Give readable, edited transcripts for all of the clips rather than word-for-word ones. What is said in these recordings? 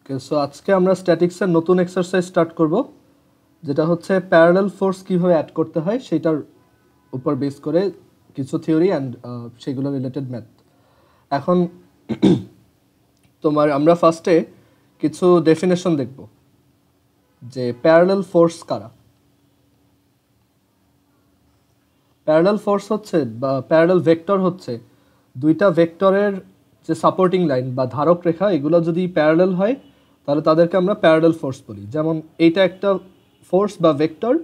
ওকে, so আজকে আমরা স্ট্যাটিক্সের নতুন এক্সারসাইজ স্টার্ট করব, যেটা হচ্ছে প্যারালাল ফোর্স কিভাবে অ্যাড করতে হয় সেটার উপর বেস করে কিছু থিওরি অ্যান্ড সেগুলো রিলেটেড ম্যাথ। এখন আমরা ফার্স্টে কিছু ডেফিনেশন দেখব যে প্যারালাল ফোর্স কারা। প্যারালাল ফোর্স হচ্ছে বা প্যারালাল ভেক্টর হচ্ছে দুইটা ভেক্টরের যে সাপোর্টিং লাইন বা ধারক রেখা এগুলো যদি প্যারালাল হয় তাহলে তাদেরকে আমরা প্যারালাল ফোর্স বলি। যেমন এইটা একটা ফোর্স বা ভেক্টর,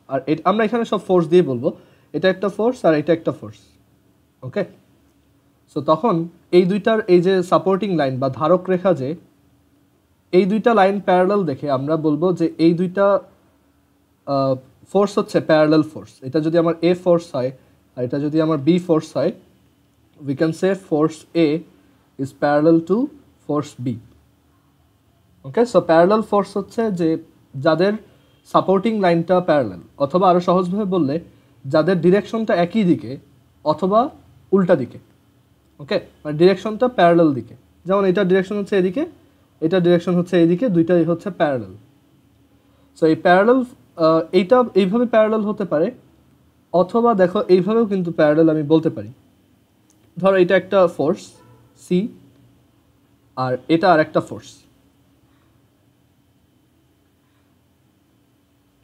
আর আমরা এখানে সব ফোর্স দিয়ে বলবো, এটা একটা ফোর্স আর এটা একটা ফোর্স। ওকে, সো তখন এই দুইটার এই যে সাপোর্টিং লাইন বা ধারক রেখা, যে এই দুইটা লাইন প্যারালাল দেখে আমরা বলবো যে এই দুইটা ফোর্স হচ্ছে প্যারালাল ফোর্স। এটা যদি আমার এ ফোর্স হয় আর এটা যদি আমার বি ফোর্স হয়, we can say force A is parallel to force B. Okay, so parallel force হচ্ছে যে যাদের সাপোর্টিং লাইনটা প্যারালাল, অথবা আরও সহজভাবে বললে যাদের ডিরেকশনটা একই দিকে অথবা উল্টা দিকে। ওকে, মানে ডিরেকশনটা প্যারালাল দিকে। যেমন এটার ডিরেকশন হচ্ছে এদিকে, এটার ডিরেকশন হচ্ছে এইদিকে, দুইটাই হচ্ছে প্যারালাল। সো এই প্যারালাল এইটা এইভাবে প্যারালাল হতে পারে, অথবা দেখো এইভাবেও কিন্তু প্যারালাল আমি বলতে পারি। ধরো এটা একটা ফোর্স সি আর এটা আর একটা ফোর্স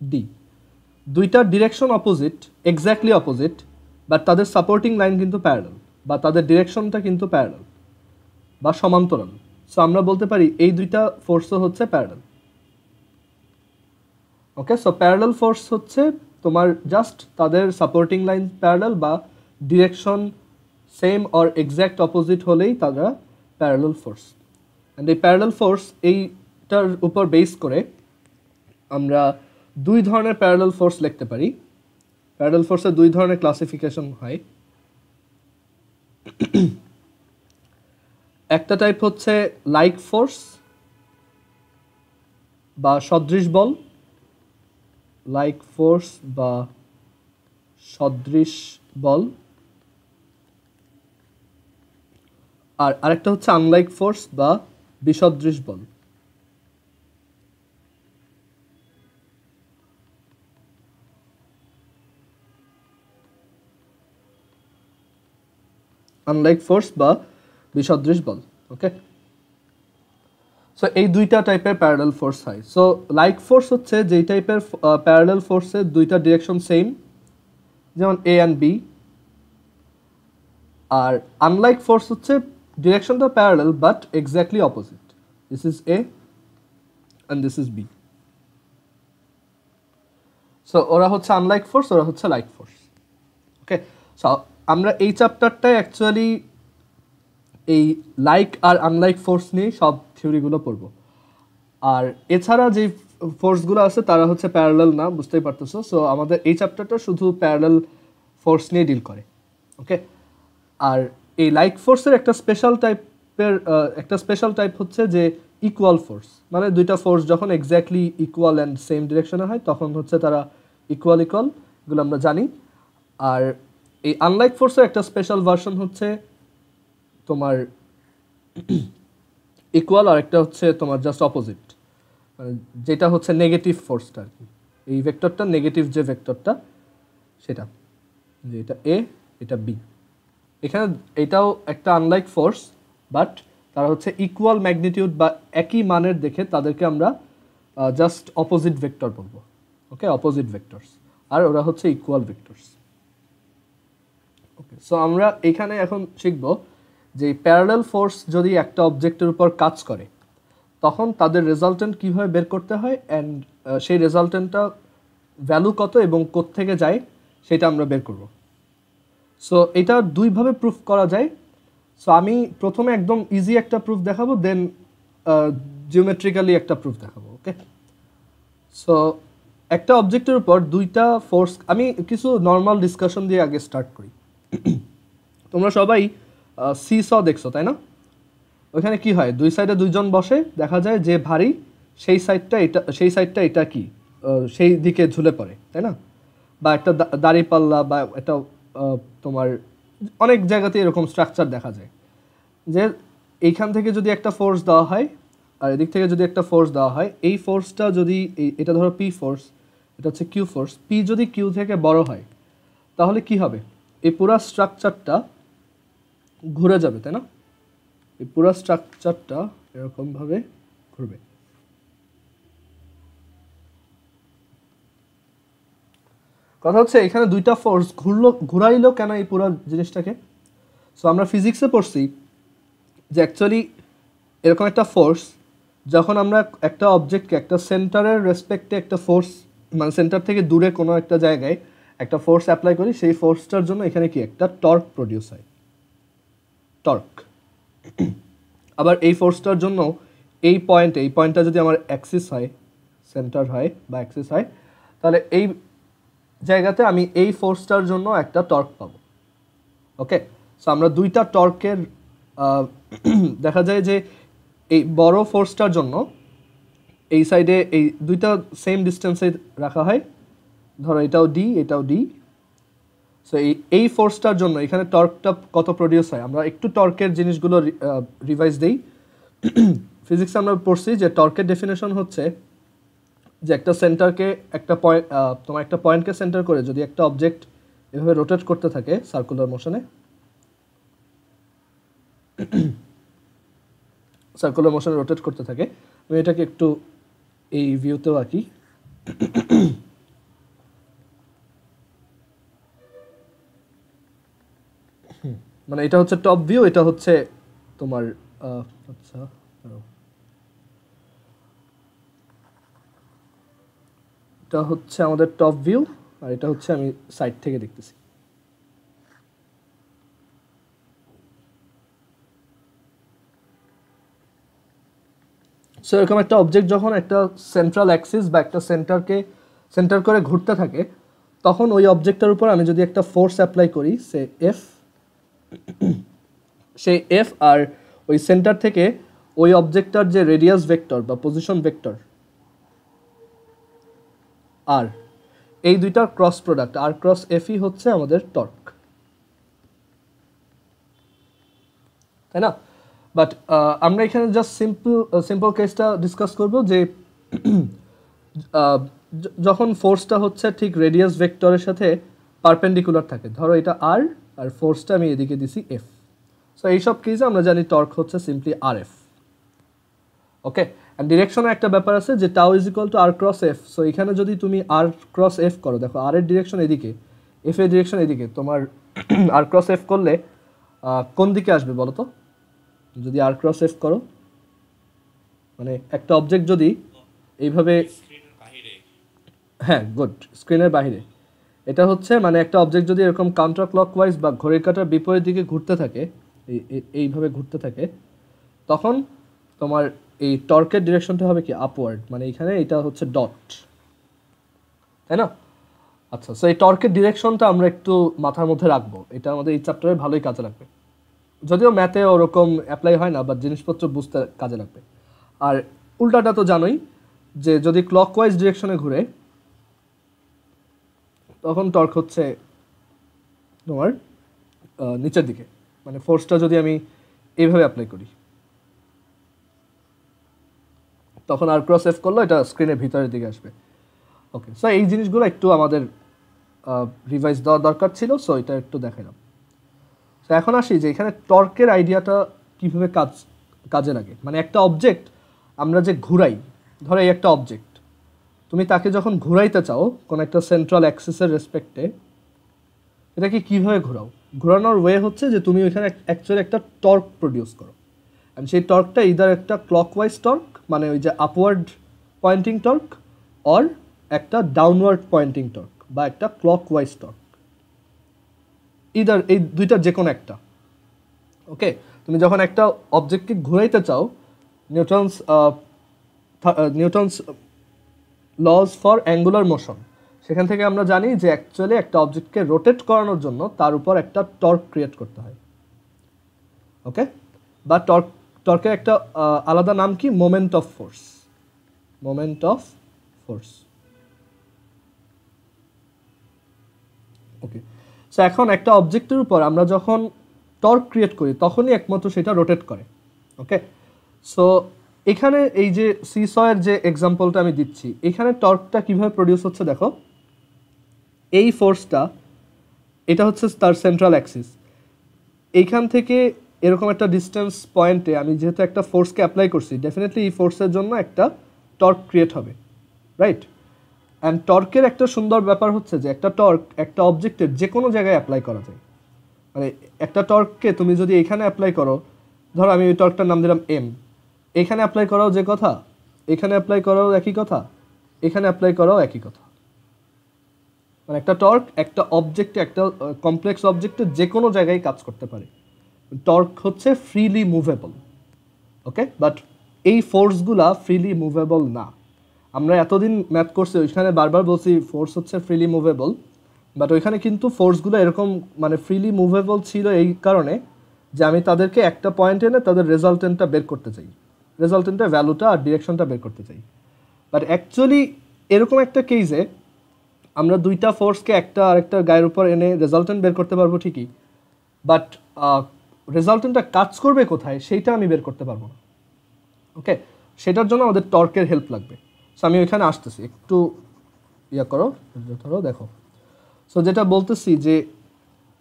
ডি, দুইটার direction opposite, exactly opposite, but তাদের সাপোর্টিং লাইন কিন্তু প্যারালাল বা তাদের ডিরেকশনটা কিন্তু প্যারালাল বা সমান্তরাল। সো আমরা বলতে পারি এই দুইটা ফোর্সও হচ্ছে প্যারালাল। ওকে, সো প্যারালাল ফোর্স হচ্ছে তোমার জাস্ট তাদের সাপোর্টিং লাইন প্যারালাল বা direction same or exact opposite হলেই তারা প্যারালাল ফোর্স। অ্যান্ড এই প্যারালাল ফোর্স এইটার উপর বেস করে আমরা দুই ধরনের প্যারালাল ফোর্স লিখতে পারি। প্যারালাল ফোর্সের দুই ধরনের ক্লাসিফিকেশন হয়। একটা টাইপ হচ্ছে লাইক ফোর্স বা সদৃশ বল, লাইক ফোর্স বা সদৃশ বল, আর আরেকটা হচ্ছে আনলাইক ফোর্স বা বিসদৃশ বল। আনলাইক ফোর্স বা বিসদৃশ বল। ওকে, সো এই দুইটা টাইপের প্যারালাল ফোর্স হয়। সো লাইক ফোর্স হচ্ছে যেই টাইপের প্যারালাল ফোর্সের দুইটা ডিরেকশন সেম, যেমন এ অ্যান্ড বি। আর আনলাইক ফোর্স হচ্ছে ডিরেকশনটা parallel but exactly opposite. This is A and this is B. So ওরা হচ্ছে আনলাইক ফোর্স, ওরা হচ্ছে লাইক ফোর্স। ওকে, সো আমরা এই চ্যাপ্টারটায় অ্যাকচুয়ালি এই লাইক আর আনলাইক ফোর্স নিয়ে সব থিওরিগুলো পড়ব। আর এছাড়া যে ফোর্সগুলো আছে তারা হচ্ছে প্যারালাল না, বুঝতেই পারতেছো। সো আমাদের এই চ্যাপ্টারটা শুধু প্যারালাল ফোর্স নিয়ে ডিল করে। ওকে, আর এই লাইক ফোর্সের একটা স্পেশাল টাইপ হচ্ছে যে ইকুয়াল ফোর্স, মানে দুইটা ফোর্স যখন এক্স্যাক্টলি ইকুয়াল অ্যান্ড সেম ডিরেকশনে হয় তখন হচ্ছে তারা ইকুয়াল, এগুলো আমরা জানি। আর এই আনলাইক ফোর্সের একটা স্পেশাল ভার্সন হচ্ছে তোমার ইকুয়াল, আর একটা হচ্ছে তোমার জাস্ট অপোজিট, মানে যেটা হচ্ছে নেগেটিভ ফোর্সটা আর কি। এই ভেক্টরটা নেগেটিভ যে ভেক্টরটা সেটা, যে এটা এ এটা বি। এখানে এটাও একটা আনলাইক ফোর্স, বাট তারা হচ্ছে ইকুয়াল ম্যাগনিটিউড বা একই মানের দেখে তাদেরকে আমরা জাস্ট অপোজিট ভেক্টর বলবো। ওকে, অপোজিট ভেক্টরস, আর ওরা হচ্ছে ইকুয়াল ভেক্টরস। ওকে, সো আমরা এখানে এখন শিখব যে প্যারালাল ফোর্স যদি একটা অবজেক্টের উপর কাজ করে তখন তাদের রেজাল্টেন্ট কীভাবে বের করতে হয়, অ্যান্ড সেই রেজাল্টেন্টটা ভ্যালু কত এবং কোত্থেকে যায় সেটা আমরা বের করব। সো এটা দুইভাবে প্রুফ করা যায়। সো আমি প্রথমে একদম ইজি একটা প্রুফ দেখাবো, দেন জিওমেট্রিক্যালি একটা প্রুফ দেখাবো। ওকে, সো একটা অবজেক্টের উপর দুইটা ফোর্স, আমি কিছু নর্মাল ডিসকাশন দিয়ে আগে স্টার্ট করি। তোমরা সবাই সি স দেখছো, তাই না? ওইখানে কি হয়, দুই সাইডে দুইজন বসে, দেখা যায় যে ভারী সেই সাইডটা এটা কি সেই দিকে ঝুলে পড়ে, তাই না? বা একটা দাঁড়িপাল্লা বা একটা তোমার অনেক জায়গাতে এরকম স্ট্রাকচার দেখা যায় যে এইখান থেকে যদি একটা ফোর্স দেওয়া হয় আর এদিক থেকে যদি একটা ফোর্স দেওয়া হয়, এই ফোর্সটা যদি এটা ধরো পি ফোর্স, এটা হচ্ছে কিউ ফোর্স, পি যদি কিউ থেকে বড় হয় তাহলে কি হবে, এই পুরো স্ট্রাকচারটা ঘুরে যাবে, তাই না? এই পুরো স্ট্রাকচারটা এরকমভাবে ঘুরবে। কথা হচ্ছে এখানে দুইটা ফোর্স ঘুরাইলো কেন এই পুরো জিনিসটাকে? সো আমরা ফিজিক্সে পড়ছি যে অ্যাকচুয়ালি এরকম একটা ফোর্স, যখন আমরা একটা অবজেক্টকে একটা সেন্টারের রেসপেক্টে একটা ফোর্স, মানে সেন্টার থেকে দূরে কোনো একটা জায়গায় একটা ফোর্স অ্যাপ্লাই করি, সেই ফোর্সটার জন্য এখানে কি একটা টর্ক প্রডিউস হয়, টর্ক। আবার এই ফোর্সটার জন্য এই পয়েন্টটা যদি আমার অ্যাক্সিস হয়, সেন্টার হয় বা অ্যাক্সিস হয়, তাহলে এই জায়গাতে আমি এই ফোর্সটার জন্য একটা টর্ক পাবো। ওকে, সো আমরা দুইটা টর্কের দেখা যায় যে এই বড় ফোর্সটার জন্য এই সাইডে এই দুইটা সেম ডিস্টেন্সে রাখা হয়, ধরো এটাও ডি এটাও ডি। সো এই ফোর্সটার জন্য এখানে টর্কটা কত প্রডিউস হয়, আমরা একটু টর্কের জিনিসগুলো রিভাইজ দেই। ফিজিক্সে আমরা পড়ছি যে টর্কের ডেফিনেশন হচ্ছে যে একটা সেন্টারকে একটা পয়েন্ট, তোমার একটা পয়েন্টকে সেন্টার করে যদি একটা অবজেক্ট এভাবে রোটেট করতে থাকে সার্কুলার মোশনে, রোটেট করতে থাকে, আমি এটাকে একটু এই ভিউতেও আঁকি। মানে এটা হচ্ছে টপ ভিউ, এটা হচ্ছে তোমার আচ্ছা এটা হচ্ছে আমাদের টপ ভিউ, আর এটা হচ্ছে আমি সাইড থেকে দেখতেছি। সো এরকম একটা অবজেক্ট যখন একটা সেন্ট্রাল অ্যাক্সিস বা একটা সেন্টার করে ঘুরতে থাকে, তখন ওই অবজেক্টটার উপর আমি যদি একটা ফোর্স অ্যাপ্লাই করি, সেই এফ আর ওই সেন্টার থেকে ওই অবজেক্টটার যে রেডিয়াস ভেক্টর বা পজিশন ভেক্টর আর, এই দুইটার ক্রস প্রোডাক্ট আর ক্রস এফই হচ্ছে আমাদের টর্ক, তাই না? বাট আমরা এখানে জাস্ট সিম্পল কেসটা ডিসকাস করব যে যখন ফোর্সটা হচ্ছে ঠিক রেডিয়াস ভেক্টরের সাথে পারপেন্ডিকুলার থাকে, ধরো এটা আর ফোর্সটা আমি এদিকে দিছি এফ। সো এইসব কেসে আমরা জানি টর্ক হচ্ছে simply R F. Okay, and ডিরেকশনে একটা ব্যাপার আছে যে tau is equal to R cross F. So এখানে যদি তুমি আর ক্রস এফ করো, দেখো আর এর ডিরেকশন এদিকে, এফ এর ডিরেকশন এদিকে, তোমার আর ক্রস এফ করলে কোন দিকে আসবে বলো তো? যদি আর ক্রস এফ করো, মানে একটা অবজেক্ট যদি এইভাবে, হ্যাঁ গুড, স্ক্রিনের বাইরে, এটা হচ্ছে মানে একটা অবজেক্ট যদি এরকম কাউন্টার ক্লকওয়াইজ বা ঘড়ির কাঁটার বিপরীত দিকে ঘুরতে থাকে, এইভাবে ঘুরতে থাকে, তখন তোমার এই টর্কের ডিরেকশনটা হবে কি আপওয়ার্ড, মানে এখানে এটা হচ্ছে ডট, তাই না? আচ্ছা, সো এই টর্কের ডিরেকশনটা আমরা একটু মাথার মধ্যে রাখবো, এটা আমাদের এই চ্যাপ্টারে ভালোই কাজে লাগবে, যদিও ম্যাথে ওরকম অ্যাপ্লাই হয় না, বাট জিনিসপত্র বুঝতে কাজে লাগবে। আর উল্টাটা তো জানোই যে যদি ক্লকওয়াইজ ডিরেকশনে ঘুরে তখন টর্ক হচ্ছে তোমার নিচের দিকে, মানে ফোর্সটা যদি আমি এইভাবে অ্যাপ্লাই করি তখন আর ক্রস এফ করলে এটা স্ক্রিনের ভিতরের দিকে আসবে। ওকে, সো এই জিনিসগুলো একটু আমাদের রিভাইজ দেওয়া দরকার ছিল, সো এটা একটু দেখালাম। তো এখন আসি যে এখানে টর্কের আইডিয়াটা কীভাবে কাজে লাগে। মানে একটা অবজেক্ট আমরা যে ঘুরাই, ধরো এই একটা অবজেক্ট, তুমি তাকে যখন ঘুরাইতে চাও কোনো একটা সেন্ট্রাল অ্যাক্সিসের রেসপেক্টে, এটাকে কীভাবে ঘোরাও? ঘোরানোর ওয়ে হচ্ছে যে তুমি ওইখানে অ্যাকচুয়ালি একটা টর্ক প্রডিউস করো, অ্যান্ড সেই টর্কটা ইদার একটা ক্লকওয়াইজ টর্ক, মানে ওই যে আপওয়ার্ড পয়েন্টিং টর্ক, অর একটা ডাউনওয়ার্ড পয়েন্টিং টর্ক বা একটা ক্লকওয়াইজ টর্ক, ইদার এই দুইটার যে কোনো একটা। ওকে, তুমি যখন একটা অবজেক্টকে ঘুরাইতে চাও, Newton's laws for angular motion, সেখান থেকে আমরা জানি যে অ্যাকচুয়ালি একটা অবজেক্টকে রোটেট করানোর জন্য তার উপর একটা টর্ক ক্রিয়েট করতে হয়। ওকে, বা টর্কের একটা আলাদা নাম কি? Moment of force. Okay, so এখন একটা অবজেক্টের উপর আমরা যখন টর্ক ক্রিয়েট করি তখনই একমাত্র সেটা রোটেট করে। ওকে, সো এখানে এই যে সিসয়ের যে এক্সাম্পলটা আমি দিচ্ছি, এখানে টর্কটা কিভাবে প্রডিউস হচ্ছে দেখো। এই ফোর্সটা, এটা হচ্ছে তার সেন্ট্রাল অ্যাক্সিস। এইখান থেকে এরকম একটা ডিস্টেন্স পয়েন্টে আমি যেহেতু একটা ফোর্সকে অ্যাপ্লাই করছি, ডেফিনেটলি এই ফোর্সের জন্য একটা টর্ক ক্রিয়েট হবে, রাইট? অ্যান্ড টর্কের একটা সুন্দর ব্যাপার হচ্ছে যে একটা টর্ক একটা অবজেক্টের যে কোনো জায়গায় অ্যাপ্লাই করা যায়। মানে একটা টর্ককে তুমি যদি এখানে অ্যাপ্লাই করো, ধরো আমি ওই টর্কটার নাম দিলাম এম, এখানে অ্যাপ্লাই করাও যে কথা, এখানে অ্যাপ্লাই করাও একই কথা, এখানে অ্যাপ্লাই করাও একই কথা। মানে একটা টর্ক একটা অবজেক্টে, একটা কমপ্লেক্স অবজেক্টে যে কোনো জায়গায় কাজ করতে পারে। টর্ক হচ্ছে ফ্রিলি মুভেবল, ওকে? বাট এই ফোর্সগুলা ফ্রিলি মুভেবল না। আমরা এতদিন ম্যাথ করছি, ওইখানে বারবার বলছি ফোর্স হচ্ছে ফ্রিলি মুভেবল, বাট ওইখানে কিন্তু ফোর্সগুলো এরকম মানে ফ্রিলি মুভেবল ছিল এই কারণে যে আমি তাদেরকে একটা পয়েন্ট এনে তাদের রেজাল্টেন্টটা বের করতে চাই, রেজাল্টেন্টের ভ্যালুটা আর ডিরেকশনটা বের করতে চাই। বাট অ্যাকচুয়ালি এরকম একটা কেসে আমরা দুইটা ফোর্সকে একটা আরেকটা গায়ের উপর এনে রেজাল্টেন্ট বের করতে পারবো ঠিকই, বাট রেজাল্টেন্টটা কাজ করবে কোথায় সেইটা আমি বের করতে পারবো না, ওকে? সেটার জন্য আমাদের টর্কের হেল্প লাগবে। সো আমি ওইখানে আসতেছি, একটু ইয়া করো, ধরো দেখো। সো যেটা বলতেছি যে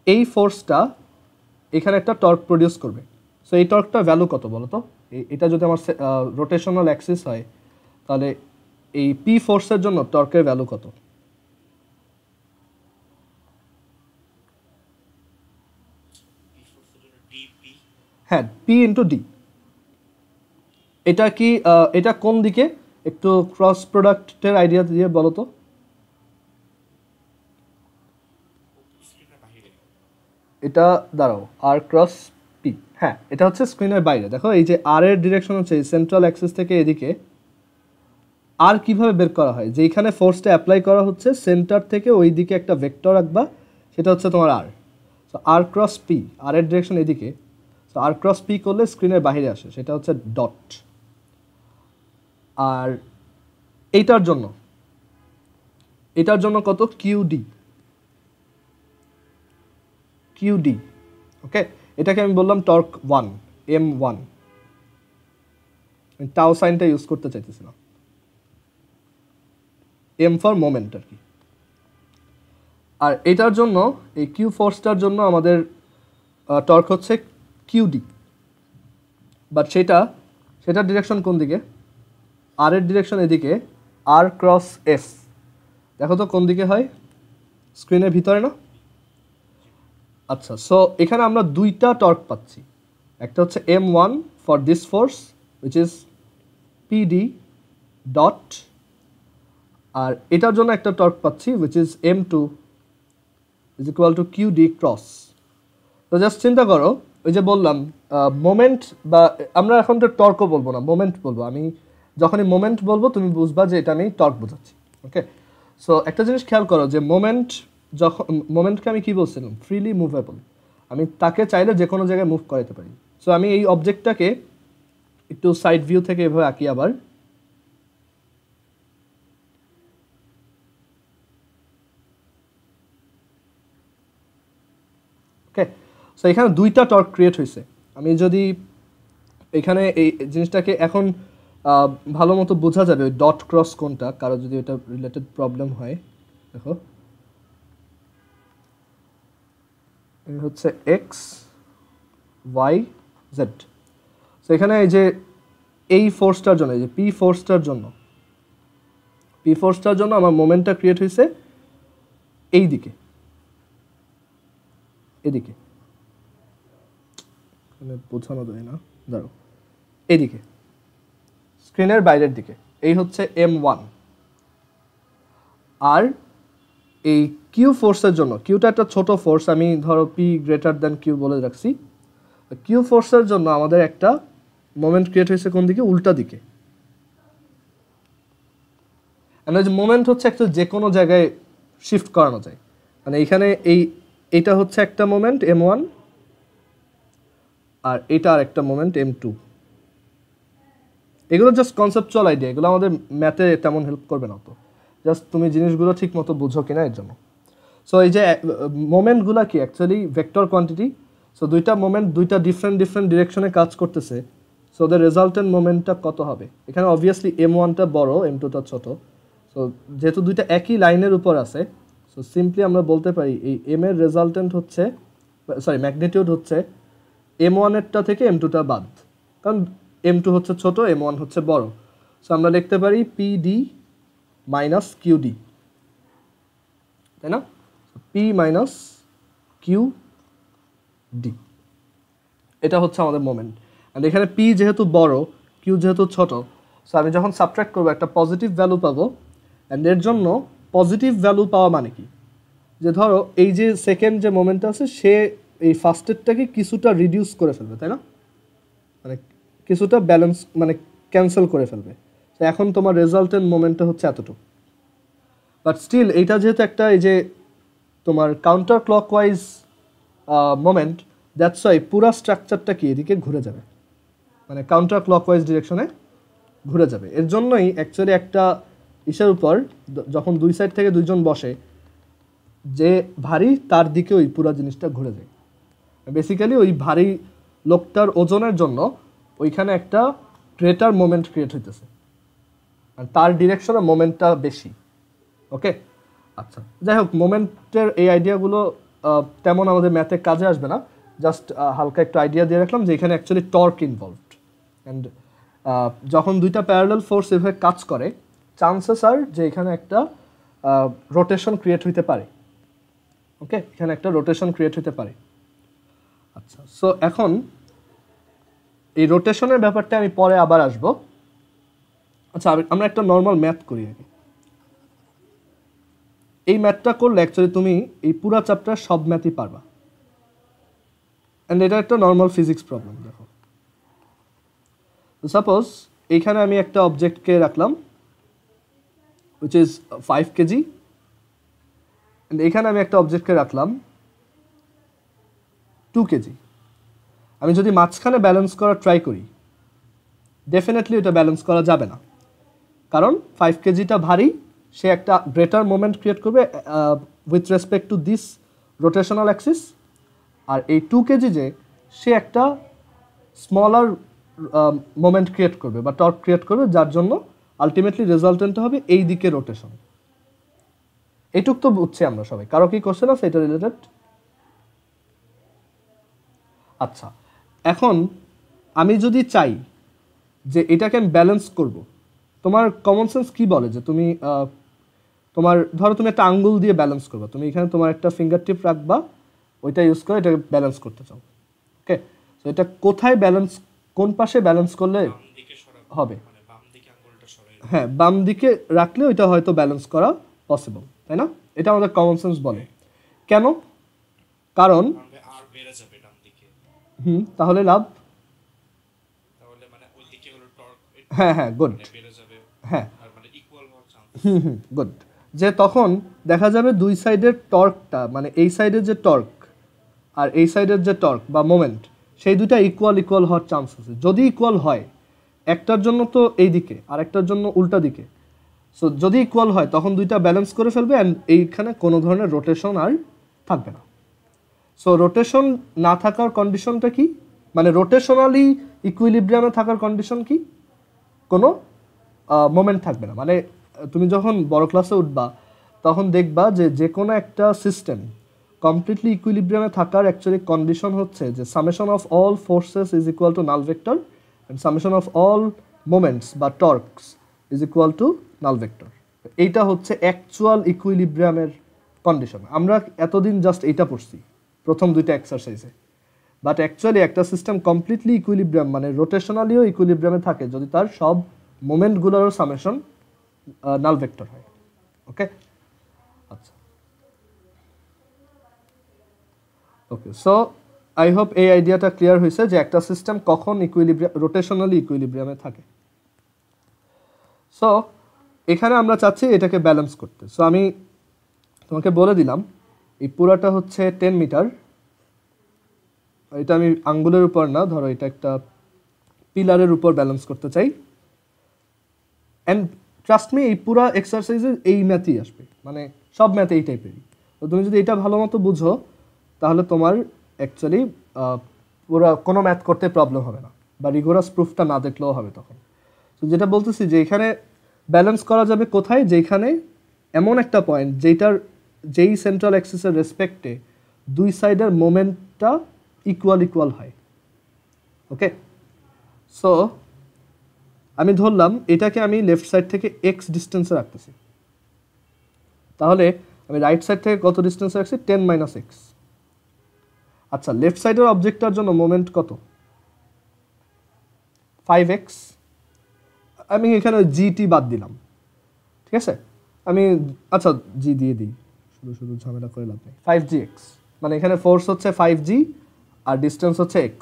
এই ফোর্সটা এখানে একটা টর্ক প্রডিউস করবে। সো এই টর্কটা ভ্যালু কত বলো তো? এটা যদি আমার রোটেশনাল অ্যাক্সিস হয়, তাহলে এই পি ফোর্সের জন্য টর্কের ভ্যালু কত? হ্যাঁ, পি ইন্টু ডি। এটা কি এটা কোন দিকে? একটু ক্রস প্রোডাক্টের আইডিয়া দিয়ে বলো তো। এটা দাঁড়াও, আর ক্রস পি, হ্যাঁ এটা হচ্ছে স্ক্রিনের বাইরে। দেখো এই যে আর এর ডিরেকশন হচ্ছে সেন্ট্রাল অ্যাক্সিস থেকে এদিকে। আর কিভাবে বের করা হয়? যে এখানে ফোর্সটা অ্যাপ্লাই করা হচ্ছে, সেন্টার থেকে ওই দিকে একটা ভেক্টর রাখবা, সেটা হচ্ছে তোমার আর। সো আর ক্রস পি, আর এর ডিরেকশন এদিকে, সো আর ক্রস পি করলে স্ক্রিনের বাইরে আসে, সেটা হচ্ছে ডট। আর এইটার জন্য কত? কিউডি, কিউডি, ওকে? এটাকে আমি বললাম টর্ক 1, M1। টাও সাইনটা ইউজ করতে চাইতেছিলাম, এম ফর মোমেন্ট আর কি। আর এটার জন্য, এই কিউ ফোর্সটার জন্য আমাদের টর্ক হচ্ছে কিউডি, বাট সেটার ডিরেকশন কোন দিকে? আর এর ডিরেকশন এদিকে, আর ক্রস এস। দেখো তো কোন দিকে হয়? স্ক্রিনের ভিতরে না? আচ্ছা, সো এখানে আমরা দুইটা টর্ক পাচ্ছি। একটা হচ্ছে M1 for this force which is PD dot, আর এটার জন্য একটা টর্ক পাচ্ছি which is M2 is equal to QD cross. তো জাস্ট চিন্তা করো, ওই যে বললাম মোমেন্ট, বা আমরা এখন তো টর্কও বলবো না, মোমেন্ট বলবো। আমি যখনই মোমেন্ট বলবো তুমি বুঝবা যে এটা আমি টর্ক বোঝাচ্ছি, ওকে? সো একটা জিনিস খেয়াল করো যে মোমেন্টকে আমি কি বলছিলাম? Freely movable. আমি তাকে চাইলে যে কোনো জায়গায় মুভ করাতে পারি। সো আমি এই অবজেক্টটাকে একটু সাইড ভিউ থেকে এভাবে আঁকি আবার। ওকে, সো এখানে দুইটা টর্ক ক্রিয়েট হয়েছে। আমি যদি এখানে এই জিনিসটাকে এখন ভালো মতো বোঝা যাবে ওই ডট ক্রস কোনটা, কারো যদি এটা রিলেটেড প্রবলেম হয়। দেখো এই হচ্ছে এক্স ওয়াই জেড। সো এখানে এই যে এই ফোর্সটার জন্য, এই যে পি ফোর্সটার জন্য আমার মোমেন্টটা ক্রিয়েট হয়েছে এই দিকে, এদিকে বোঝানো যায় না, ধরো এদিকে স্ক্রিনের বাইরের দিকে। এই হচ্ছে M1। আর এই কিউ ফোর্সের জন্য, কিউটা একটা ছোট ফোর্স, আমি ধরো পি গ্রেটার দ্যান কিউ বলে রাখছি। কিউ ফোর্সের জন্য আমাদের একটা মোমেন্ট ক্রিয়েট হয়েছে কোন দিকে? উল্টা দিকে। মোমেন্ট হচ্ছে একটা যে কোনো জায়গায় শিফট করানো যায়। মানে এইখানে এইটা হচ্ছে একটা মোমেন্ট M1, আর এটা আর একটা মোমেন্ট M2। এগুলো জাস্ট কনসেপচুয়াল আইডিয়া, এগুলো আমাদের ম্যাথে তেমন হেল্প করবে না। তো জাস্ট তুমি জিনিসগুলো ঠিক মতো বুঝো কিনা এর জন্য। সো এই যে মোমেন্টগুলো কি অ্যাকচুয়ালি ভেক্টর কোয়ান্টিটি। সো দুইটা মোমেন্ট দুইটা ডিফারেন্ট ডিরেকশনে কাজ করতেছে। সো ওদের রেজাল্টেন্ট মোমেন্টটা কত হবে? এখানে অবভিয়াসলি m1টা বড়, m2টা ছোট। সো যেহেতু দুইটা একই লাইনের উপর আছে, সো সিম্পলি আমরা বলতে পারি এই m এর রেজাল্টেন্ট হচ্ছে, সরি ম্যাগনিটিউড হচ্ছে m1 এরটা থেকে m2টা বাদ, কারণ m2 হচ্ছে ছোট, m1 হচ্ছে বড়। সো আমরা লিখতে পারি pd মাইনাস qd, তাই না? p মাইনাস qd, এটা হচ্ছে আমাদের মোমেন্ট। অ্যান্ড এখানে p যেহেতু বড়, q যেহেতু ছোট, সো আমি যখন সাবট্রাক্ট করবো একটা পজিটিভ ভ্যালু পাবো। অ্যান্ড এর জন্য পজিটিভ ভ্যালু পাওয়া মানে কি, যে ধরো এই যে সেকেন্ড যে মোমেন্টটা আছে সে এই ফার্স্টেরটাকে কিছুটা রিডিউস করে ফেলবে, তাই না? মানে কিছুটা ব্যালেন্স মানে ক্যান্সেল করে ফেলবে। তো এখন তোমার রেজাল্টেন্ট মোমেন্টটা হচ্ছে এতটুকু। বাট স্টিল এইটা যেহেতু একটা এই যে তোমার counter clockwise moment, that's why পুরো স্ট্রাকচারটা কি এদিকে ঘুরে যাবে, মানে কাউন্টার ক্লকওয়াইজ ডিরেকশনে ঘুরে যাবে। এর জন্যই অ্যাকচুয়ালি একটা ইসের উপর যখন দুই সাইড থেকে দুইজন বসে, যে ভারী তার দিকে ওই পুরো জিনিসটা ঘুরে যায়। বেসিক্যালি ওই ভারী লোকটার ওজনের জন্য ওইখানে একটা গ্রেটার মোমেন্ট ক্রিয়েট হইতেছে, আর তার ডিরেকশনে মোমেন্টটা বেশি। ওকে, আচ্ছা, যাই হোক, মোমেন্টের এই আইডিয়াগুলো তেমন আমাদের ম্যাথে কাজে আসবে না, জাস্ট হালকা একটু আইডিয়া দিয়ে রাখলাম যে এখানে অ্যাকচুয়ালি টর্ক ইনভলভড। অ্যান্ড যখন দুইটা প্যারালাল ফোর্স এভাবে কাজ করে, চান্সেস আর যে এখানে একটা রোটেশন ক্রিয়েট হইতে পারে। ওকে, এখানে একটা রোটেশন ক্রিয়েট হইতে পারে। আচ্ছা, সো এখন এই রোটেশনের ব্যাপারটা আমি পরে আবার আসবো। আচ্ছা, আমরা একটা নর্মাল ম্যাথ করি আগে। এই ম্যাথটা করলে অ্যাকচুয়ালি তুমি এই পুরো চ্যাপ্টার সব ম্যাথই পারবা। অ্যান্ড এটা একটা নর্মাল ফিজিক্স প্রবলেম। দেখো, সাপোজ এইখানে আমি একটা অবজেক্টকে রাখলাম উইচ ইজ 5 কেজি, অ্যান্ড এখানে আমি একটা অবজেক্টকে রাখলাম 2 কেজি। আমি যদি মাঝখানে ব্যালেন্স করার ট্রাই করি, ডেফিনেটলি এটা ব্যালেন্স করা যাবে না, কারণ 5 কেজিটা ভারী, সে একটা গ্রেটার মোমেন্ট ক্রিয়েট করবে with respect to this rotational axis. আর এই 2 কেজি যে, সে একটা স্মলার মোমেন্ট ক্রিয়েট করবে বা টর্ক ক্রিয়েট করবে, যার জন্য আলটিমেটলি রেজাল্টেন্ট হবে এই দিকে রোটেশন। এইটুক তো বুঝছি আমরা সবাই। কারো কি কোশ্চেন আছে এটা রিলেটেড? আচ্ছা, এখন আমি যদি চাই যে এটাকে আমি ব্যালেন্স করব, তোমার কমন সেন্স কি বলে যে তুমি তোমার ধরো তুমি একটা আঙ্গুল দিয়ে ব্যালেন্স করবে, তুমি এখানে তোমার একটা ফিঙ্গার টিপ রাখবা, ওইটা ইউজ করে এটাকে ব্যালেন্স করতে চাও। ওকে, তো এটা কোথায় ব্যালেন্স, কোন পাশে ব্যালেন্স করলে হবে? হ্যাঁ, বাম দিকে রাখলে ওইটা হয়তো ব্যালেন্স করা পসিবল, তাই না? এটা আমাদের কমন সেন্স বলে। কেন? কারণ তাহলে লাভ, হ্যাঁ হ্যাঁ, গুড, হ্যাঁ গুড, যে তখন দেখা যাবে দুই সাইডের টর্কটা, মানে এই সাইডের যে টর্ক আর এই সাইডের যে টর্ক বা মোমেন্ট, সেই দুইটা ইকুয়াল হওয়ার চান্স আছে। যদি ইকুয়াল হয়, একটার জন্য তো এই দিকে আর একটার জন্য উল্টা দিকে, সো যদি ইকুয়াল হয় তখন দুইটা ব্যালেন্স করে ফেলবে, অ্যান্ড এইখানে কোনো ধরনের রোটেশন আর থাকবে না। সো রোটেশন না থাকার কন্ডিশনটা কি, মানে রোটেশনালি ইকুইলিব্রিয়ামে থাকার কন্ডিশন কি? কোনো মোমেন্ট থাকবে না। মানে তুমি যখন বড় ক্লাসে উঠবা তখন দেখবা যে যে কোনো একটা সিস্টেম কমপ্লিটলি ইকুইলিব্রিয়ামে থাকার অ্যাকচুয়ালি কন্ডিশন হচ্ছে যে summation of all forces is equal to null vector, and summation of all moments বা torques is equal to null vector. এইটা হচ্ছে অ্যাকচুয়াল ইকুইলিব্রিয়ামের কন্ডিশন। আমরা এতদিন জাস্ট এইটা পড়ছি প্রথম দুইটা এক্সারসাইজে, বাট অ্যাকচুয়ালি একটা সিস্টেম কমপ্লিটলি ইকুইলিব্রিয়াম মানে রোটেশনালিও ইকুইলিব্রিয়ামে থাকে যদি তার সব মোমেন্টগুলোরও সামেশন নাল ভেক্টর হয়। ওকে, আচ্ছা, ওকে, সো আই হোপ এই আইডিয়াটা ক্লিয়ার হয়েছে যে একটা সিস্টেম কখন রোটেশনালি ইকুইলিব্রিয়ামে থাকে। সো এখানে আমরা চাচ্ছি এটাকে ব্যালেন্স করতে। সো আমি তোমাকে বলে দিলাম এই পুরাটা হচ্ছে 10 মিটার। এটা আমি আঙ্গুলের উপর না, ধরো এটা একটা পিলারের উপর ব্যালেন্স করতে চাই। অ্যান্ড ট্রাস্ট মি, এই পুরা এক্সারসাইজে এই ম্যাথই আসবে, মানে সব ম্যাথ এই টাইপেরই। তো তুমি যদি এটা ভালো মতো বুঝো তাহলে তোমার অ্যাকচুয়ালি পুরো কোনো ম্যাথ করতে প্রবলেম হবে না। বা রিগোরাস প্রুফটা না দেখলেও হবে তখন। তো যেটা বলতেছি যে এখানে ব্যালেন্স করা যাবে কোথায়, যেখানে এমন একটা পয়েন্ট যেই সেন্ট্রাল অ্যাক্সিসের রেসপেক্টে দুই সাইডের মোমেন্টটা ইকুয়াল হয়। ওকে, সো আমি ধরলাম এটাকে আমি লেফট সাইড থেকে এক্স ডিস্টেন্সে রাখতেছি, তাহলে আমি রাইট সাইড থেকে কত ডিস্টেন্সে রাখছি, 10 - x। আচ্ছা, লেফট সাইডের অবজেক্টটার জন্য মোমেন্ট কত, 5x। আমি এখানে জিটি বাদ দিলাম, ঠিক আছে, আমি আচ্ছা জি দিয়ে দিই, শুধু ঝামেলা করে লাভ নেই। 5gx মানে এখানে ফোর্স হচ্ছে 5g আর ডিস্টেন্স হচ্ছে x,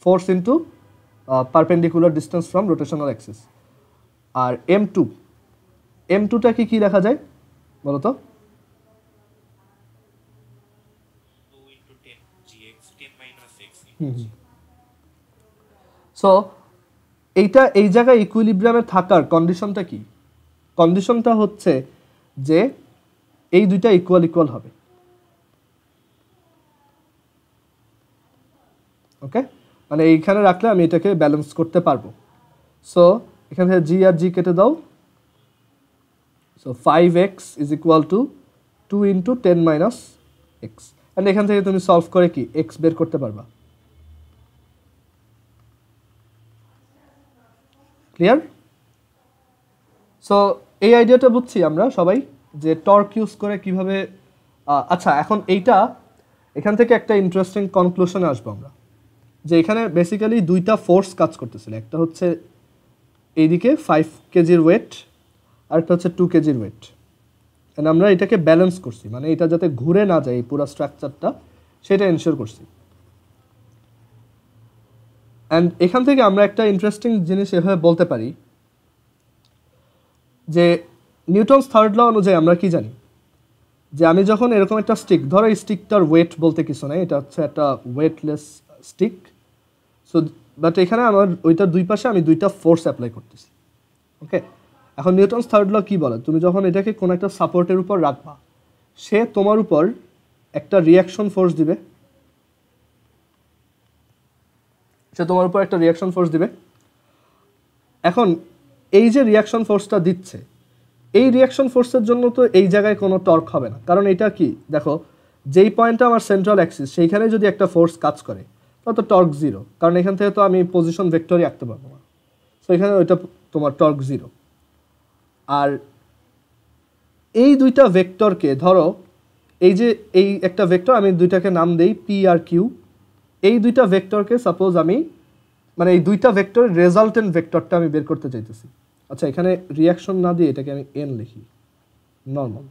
force into perpendicular distance from rotational axis. আর m2টা কি লেখা যায় বলো তো? সো এইটা এই জায়গায় ইকুইলিব্রিয়ামে থাকার কন্ডিশনটা কি? কন্ডিশনটা হচ্ছে যে এই দুইটা ইকুয়াল হবে। ওকে, মানে এইখানে রাখলে আমি এটাকে ব্যালেন্স করতে পারবো। সো এখান থেকে জি আর জি কেটে দাও। So 5x is equal two 2 × 10 - x। And এখান থেকে তুমি সলভ করে কি x বের করতে পারবা। ক্লিয়ার? সো এই আইডিয়াটা বুঝছি আমরা সবাই যে টর্ক ইউজ করে কিভাবে। আচ্ছা, এখন এখান থেকে একটা ইন্টারেস্টিং কনক্লুশনে আসবো আমরা, যে এখানে বেসিক্যালি দুইটা ফোর্স কাজ করতেছিল। একটা হচ্ছে এইদিকে 5 কেজির ওয়েট, আর একটা হচ্ছে 2 কেজির ওয়েট। অ্যান্ড আমরা এটাকে ব্যালেন্স করছি, মানে এটা যাতে ঘুরে না যায় এই পুরো স্ট্রাকচারটা, সেটা এনশিওর করছি। অ্যান্ড এখান থেকে আমরা একটা ইন্টারেস্টিং জিনিস এভাবে বলতে পারি যে নিউটনস থার্ড ল অনুযায়ী আমরা কি জানি, যে আমি যখন এরকম একটা স্টিক, ধরো এই স্টিকটার ওয়েট বলতে কিছু নাই, এটা হচ্ছে একটা ওয়েটলেস স্টিক। সো বাট এখানে আমার ওইটার দুই পাশে আমি দুইটা ফোর্স অ্যাপ্লাই করতেছি। ওকে, এখন নিউটনস থার্ড ল কি বলে, তুমি যখন এটাকে কোনো একটা সাপোর্টের উপর রাখবা, সে তোমার উপর একটা রিয়াকশন ফোর্স দিবে, এখন এই যে রিয়াকশন ফোর্সটা দিচ্ছে, এই রিয়াকশন ফোর্সের জন্য তো এই জায়গায় কোনো টর্ক হবে না, কারণ এটা কি দেখো, যেই পয়েন্টটা আমার সেন্ট্রাল অ্যাক্সিস সেইখানে যদি একটা ফোর্স কাজ করে তাহলে তো টর্ক 0, কারণ এখান থেকে তো আমি পজিশন ভেক্টরই আঁকতে পারবো না। সো এখানে ওইটা তোমার টর্ক 0। আর এই দুইটা ভেক্টরকে ধরো, এই একটা ভেক্টর, আমি দুইটাকে নাম দেই পি আর কিউ। এই দুইটা ভেক্টরকে সাপোজ আমি, মানে এই দুইটা ভেক্টরের রেজাল্টেন্ট ভেক্টরটা আমি বের করতে চাইতেছি। আচ্ছা, এখানে রিয়াকশন না দিয়ে এটাকে আমি এন লিখি, নর্মাল।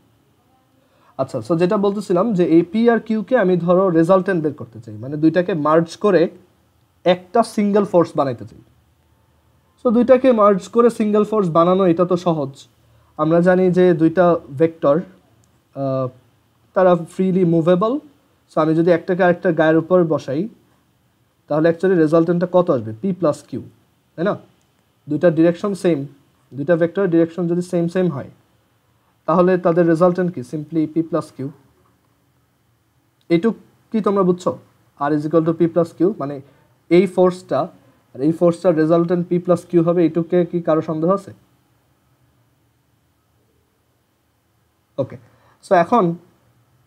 আচ্ছা, সো যেটা বলতেছিলাম যে এই পি আর কিউকে আমি ধরো রেজাল্টেন্ট বের করতে চাই, মানে দুইটাকে মার্জ করে একটা সিঙ্গেল ফোর্স বানাইতে চাই। সো দুইটাকে মার্জ করে সিঙ্গেল ফোর্স বানানো এটা তো সহজ। আমরা জানি যে দুইটা ভেক্টর তারা ফ্রিলি মুভেবল। সো আমি যদি একটাকে আরেকটা গায়ের উপর বসাই, তাহলে অ্যাকচুয়ালি রেজাল্টেন্টটা কত আসবে, পি প্লাস কিউ, তাই না? দুইটা ডিরেকশন সেম, দুইটা ভেক্টর ডিরেকশন যদি সেম হয়, তাহলে তাদের রেজাল্টেন্ট কি, সিম্পলি পি প্লাস কিউ। এইটুক কি তোমরা বুঝছো? R is equal to P plus Q, মানে এই ফোর্সটা আর এই ফোর্সটার রেজাল্টেন্ট পি প্লাস কিউ হবে। এইটুকে কি কারো সন্দেহ আছে? ওকে, সো এখন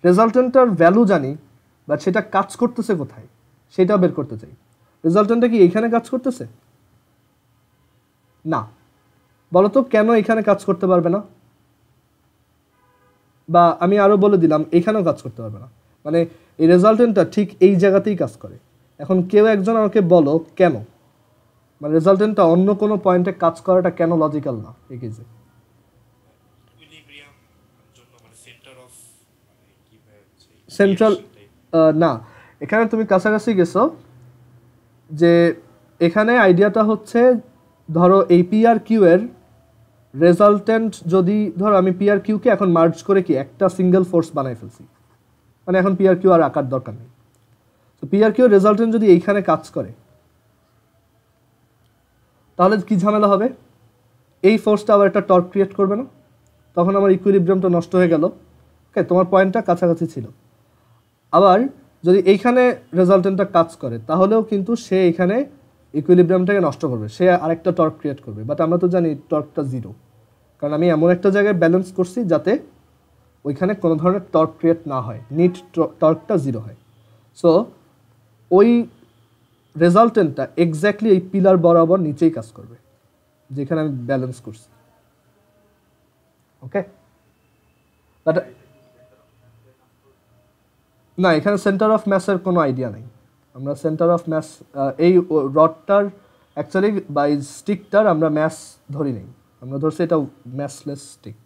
রেজাল্টেন্টটার ভ্যালু জানি, বাট সেটা কাজ করতেছে কোথায় সেটা বের করতে চাই। রেজাল্টেন্টটা কি এইখানে কাজ করতেছে? না। বলো তো কেন এখানে কাজ করতে পারবে না? বা আমি আরো বলে দিলাম, এখানেও কাজ করতে পারবে না। মানে এই রেজাল্টেন্টটা ঠিক এই জায়গাতেই কাজ করে। এখন কেউ একজন আমাকে বলো কেন, মানে রেজাল্টেন্টটা অন্য কোনো পয়েন্টে কাজ করাটা কেন লজিক্যাল না এই কেসে? সেন্ট্রাল না, এখানে তুমি কাছাকাছি গেছো। যে এখানে আইডিয়াটা হচ্ছে, ধরো এই পি আর কিউ এর রেজাল্টেন্ট যদি, ধরো আমি পি আর কিউকে এখন মার্জ করে কি একটা সিঙ্গেল ফোর্স বানাই ফেলছি, মানে এখন পি আর কিউ আর আঁকার দরকার নেই। তো পি আর কিউ এর রেজাল্টেন্ট যদি এইখানে কাজ করে, তাহলে কি ঝামেলা হবে? এই ফোর্সটা আবার একটা টর্ক ক্রিয়েট করবে না? তখন আমার ইকুইলিব্রিয়ামটা নষ্ট হয়ে গেল। ওকে, তোমার পয়েন্টটা কাছাকাছি ছিল। আবার যদি এইখানে রেজাল্টেন্টটা কাজ করে, তাহলেও কিন্তু সে এখানে ইকুইলিব্রিয়ামটাকে নষ্ট করবে, সে আরেকটা টর্ক ক্রিয়েট করবে, বাট আমরা তো জানি টর্কটা জিরো, কারণ আমি এমন একটা জায়গায় ব্যালেন্স করছি যাতে ওইখানে কোনো ধরনের টর্ক ক্রিয়েট না হয়, নিট টর্কটা জিরো হয়। সো ওই রেজাল্টেন্টটা এক্স্যাক্টলি এই পিলার বরাবর নিচেই কাজ করবে যেখানে আমি ব্যালেন্স করছি। ওকে, বাট না, এখানে সেন্টার অফ ম্যাসের কোনো আইডিয়া নেই। আমরা সেন্টার অফ ম্যাস এই রডটার অ্যাকচুয়ালি বা এই স্টিকটার আমরা ম্যাস ধরি নেই, আমরা ধরছি এটা ম্যাসলেস স্টিক।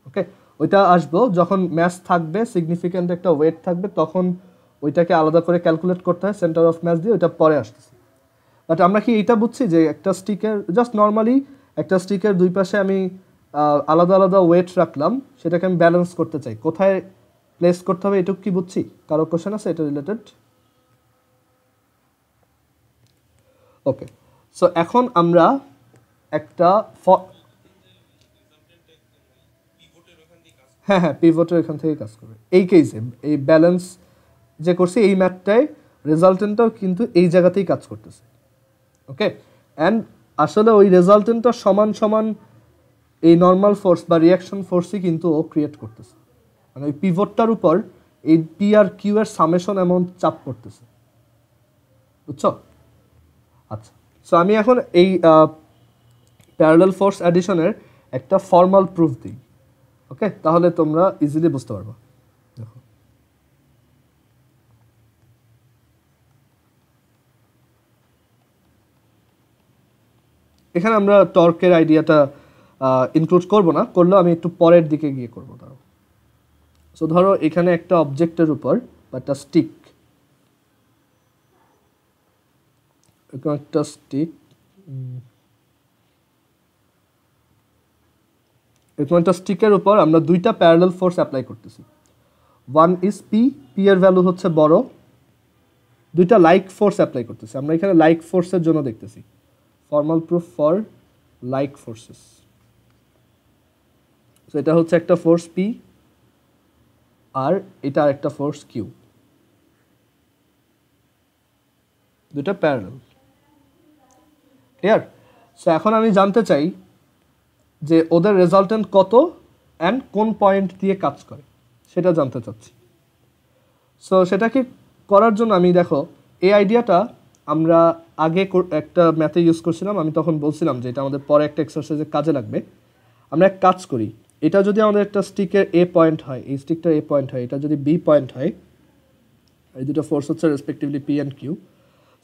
ওকে, ওইটা আসবো যখন ম্যাস থাকবে, সিগনিফিক্যান্ট একটা ওয়েট থাকবে, তখন ওইটাকে আলাদা করে ক্যালকুলেট করতে হয় সেন্টার অফ ম্যাস দিয়ে, ওইটা পরে আসতেছে। বাট আমরা কি এটা বুঝছি যে একটা স্টিকের জাস্ট নর্মালি একটা স্টিকের দুই পাশে আমি আলাদা আলাদা ওয়েট রাখলাম, সেটাকে আমি ব্যালেন্স করতে চাই, কোথায় প্লেস করতে হবে এটুকু কি বুঝছি? কারো কোশ্চেন আছে এটা রিলেটেড? ওকে, সো এখন আমরা একটা হ্যাঁ হ্যাঁ পিভটের এখান থেকে কাজ করবে এই কেসে, এই ব্যালেন্স যে করছি এই ম্যাথটায় রেজাল্টেন্টটাও কিন্তু এই জায়গাতেই কাজ করতেছে। ওকে, অ্যান্ড আসলে ওই রেজাল্টেন্টটা সমান সমান এই নর্মাল ফোর্স বা রিয়াকশন ফোর্সই কিন্তু ও ক্রিয়েট করতেছে, মানে ওই পিভটটার উপর এই পি আর কিউ এর সামেশন এমন চাপ পড়তেছে, বুঝছো? আচ্ছা, সো আমি এখন এই প্যারালাল ফোর্স অ্যাডিশনের একটা ফর্মাল প্রুফ দিই। ওকে, তাহলে তোমরা ইজিলি বুঝতে পারবে। দেখো, এখানে আমরা টর্কের আইডিয়াটা ইনক্লুড করব না, করলেও আমি একটু পরের দিকে গিয়ে করবো। ধরো, সো ধরো এখানে একটা অবজেক্টের উপর বা একটা স্টিক, একটা স্টিক এরকম একটা স্টিকের উপর আমরা দুইটা প্যারালাল ফোর্স অ্যাপ্লাই করতেছি। ওয়ান ইজ পি, পি এর ভ্যালু হচ্ছে বড়, দুইটা লাইক ফোর্স অ্যাপ্লাই করতেছি। আমরা এখানে লাইক ফোর্সের জন্য দেখতেছি, formal proof for like forces. So এটা হচ্ছে একটা ফোর্স পি আর এটা আরেকটা ফোর্স কিউ, দুটা প্যারালাল। ক্লিয়ার? সো এখন আমি জানতে চাই যে ওদের রেজাল্টেন্ট কত অ্যান্ড কোন পয়েন্ট দিয়ে কাজ করে, সেটা জানতে চাচ্ছি। সো সেটাকে করার জন্য আমি দেখো এই আইডিয়াটা আমরা আগে একটা ম্যাথে ইউজ করছিলাম, আমি তখন বলছিলাম যে এটা আমাদের পরে একটা এক্সারসাইজে কাজে লাগবে। আমরা এক কাজ করি, এটা যদি আমাদের একটা স্টিকের এ পয়েন্ট হয়, এই স্টিকটা এ পয়েন্ট হয়, এটা যদি বি পয়েন্ট হয়, এই দুটো ফোর্স হচ্ছে respectively P and Q.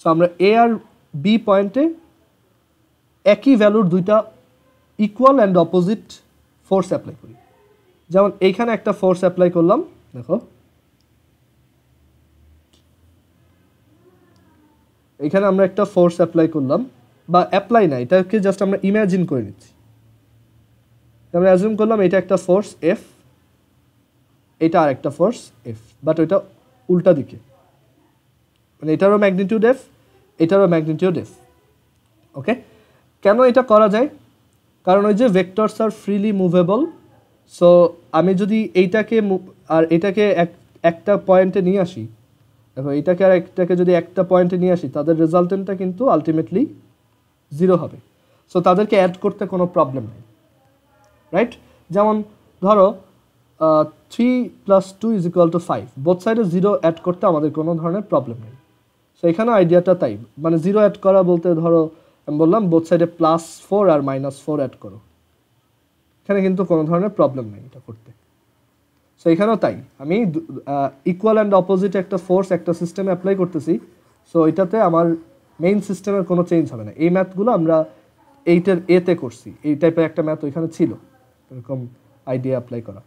So আমরা এ আর বি পয়েন্টে একই ভ্যালুর দুইটা equal and opposite force apply করি। যেমন এইখানে একটা ফোর্স অ্যাপ্লাই করলাম, দেখো এখানে আমরা একটা ফোর্স অ্যাপ্লাই করলাম, বা অ্যাপ্লাই না, এটাকে জাস্ট আমরা ইমাজিন করে নিচ্ছি। আমরা অ্যাজিউম করলাম এটা একটা ফোর্স এফ, এটা আর একটা ফোর্স এফ, বাট ওইটা উল্টা দিকে, মানে এটারও ম্যাগনিটিউড এফ, এটারও ম্যাগনিটিউড এফ। ওকে, কেন এটা করা যায়? কারণ ওই যে ভেক্টরস আর ফ্রিলি মুভেবল। সো আমি যদি এইটাকে আর এটাকে একটা পয়েন্টে নিয়ে আসি, দেখো এইটাকে আর একটাকে যদি একটা পয়েন্টে নিয়ে আসি, তাদের রেজাল্টেন্টটা কিন্তু আলটিমেটলি জিরো হবে। সো তাদেরকে অ্যাড করতে কোনো প্রবলেম নেই, রাইট? যেমন ধরো 3 + 2 = 5, বোথ সাইডে জিরো অ্যাড করতে আমাদের কোনো ধরনের প্রবলেম নেই। সো এখানে আইডিয়াটা তাই, মানে জিরো অ্যাড করা বলতে ধরো আমি বললাম বোথ সাইডে +4 আর -4 অ্যাড করো, এখানে কিন্তু কোনো ধরনের প্রবলেম নেই এটা করতে। সো এখানেও তাই, আমি ইকুয়াল অ্যান্ড অপোজিট একটা ফোর্স একটা সিস্টেমে অ্যাপ্লাই করতেছি। সো এটাতে আমার মেইন সিস্টেমের কোনো চেঞ্জ হবে না। এই ম্যাথগুলো আমরা এইটার এতে করছি, এই টাইপের একটা ম্যাথ ওইখানে ছিল, এরকম আইডিয়া অ্যাপ্লাই করা।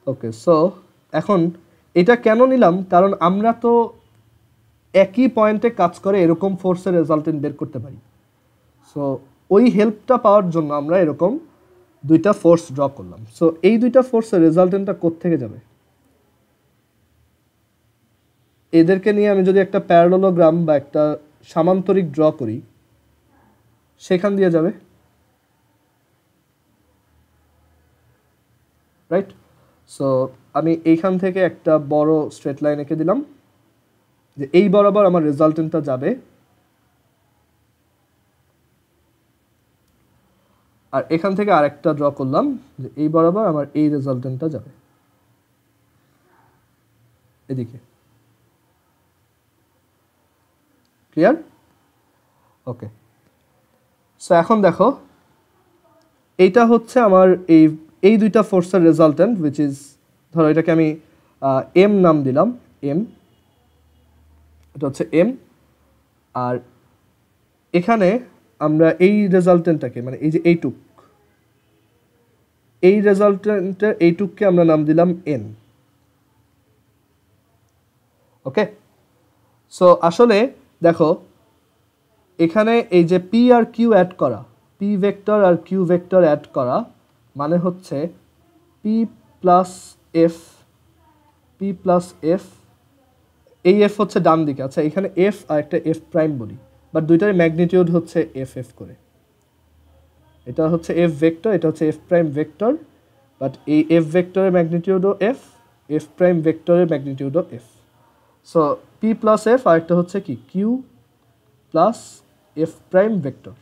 ওকে, সো এখন এটা কেন নিলাম? কারণ আমরা তো একই পয়েন্টে কাজ করে এরকম ফোর্সের রেজাল্টেন্ট বের করতে পারি। সো ওই হেল্পটা পাওয়ার জন্য আমরা এরকম দুইটা ফোর্স ড্র করলাম। সো এই দুইটা ফোর্সের রেজাল্টেন্টটা কোত্থেকে যাবে? এদেরকে নিয়ে আমি যদি একটা প্যারালোগ্রাম বা একটা সামান্তরিক ড্র করি, সেখান দিয়ে যাবে, রাইট? সো আমি এইখান থেকে একটা বড় স্ট্রেট লাইন এঁকে দিলাম, যে এই বরাবর আমার রেজাল্টেন্টটা যাবে, আর এখান থেকে আরেকটা ড্র করলাম যে এই বরাবর আমার এই রেজাল্টেন্টটা যাবে এদিকে। ক্লিয়ার? ওকে, সো এখন দেখো এইটা হচ্ছে আমার এই দুইটা ফোর্সের রেজাল্টেন্ট, উইচ ইজ, ধরো এটাকে আমি এম নাম দিলাম, এম, এটা হচ্ছে এম। আর এখানে আমরা এই রেজাল্টেন্টটাকে, মানে এই যে এই রেজাল্টেন্টের এইটুককে আমরা নাম দিলাম এন। ওকে, সো আসলে দেখো এখানে এই যে পি আর কিউ অ্যাড করা, পি ভেক্টর আর কিউ ভেক্টর অ্যাড করা মানে হচ্ছে P plus F, P plus F, এই এফ হচ্ছে ডান দিকে। আচ্ছা, এখানে এফ আর একটা এফ প্রাইম বলি, বাট দুইটার ম্যাগনিটিউড হচ্ছে এফ এফ করে। এটা হচ্ছে এফ ভেক্টর, এটা হচ্ছে এফ প্রাইম ভেক্টর, বাট এই এফ ভেক্টরের ম্যাগনিটিউডও এফ, এফ প্রাইম ভেক্টরের ম্যাগনিটিউডও F. So P plus F আর একটা হচ্ছে কি Q plus F prime vector.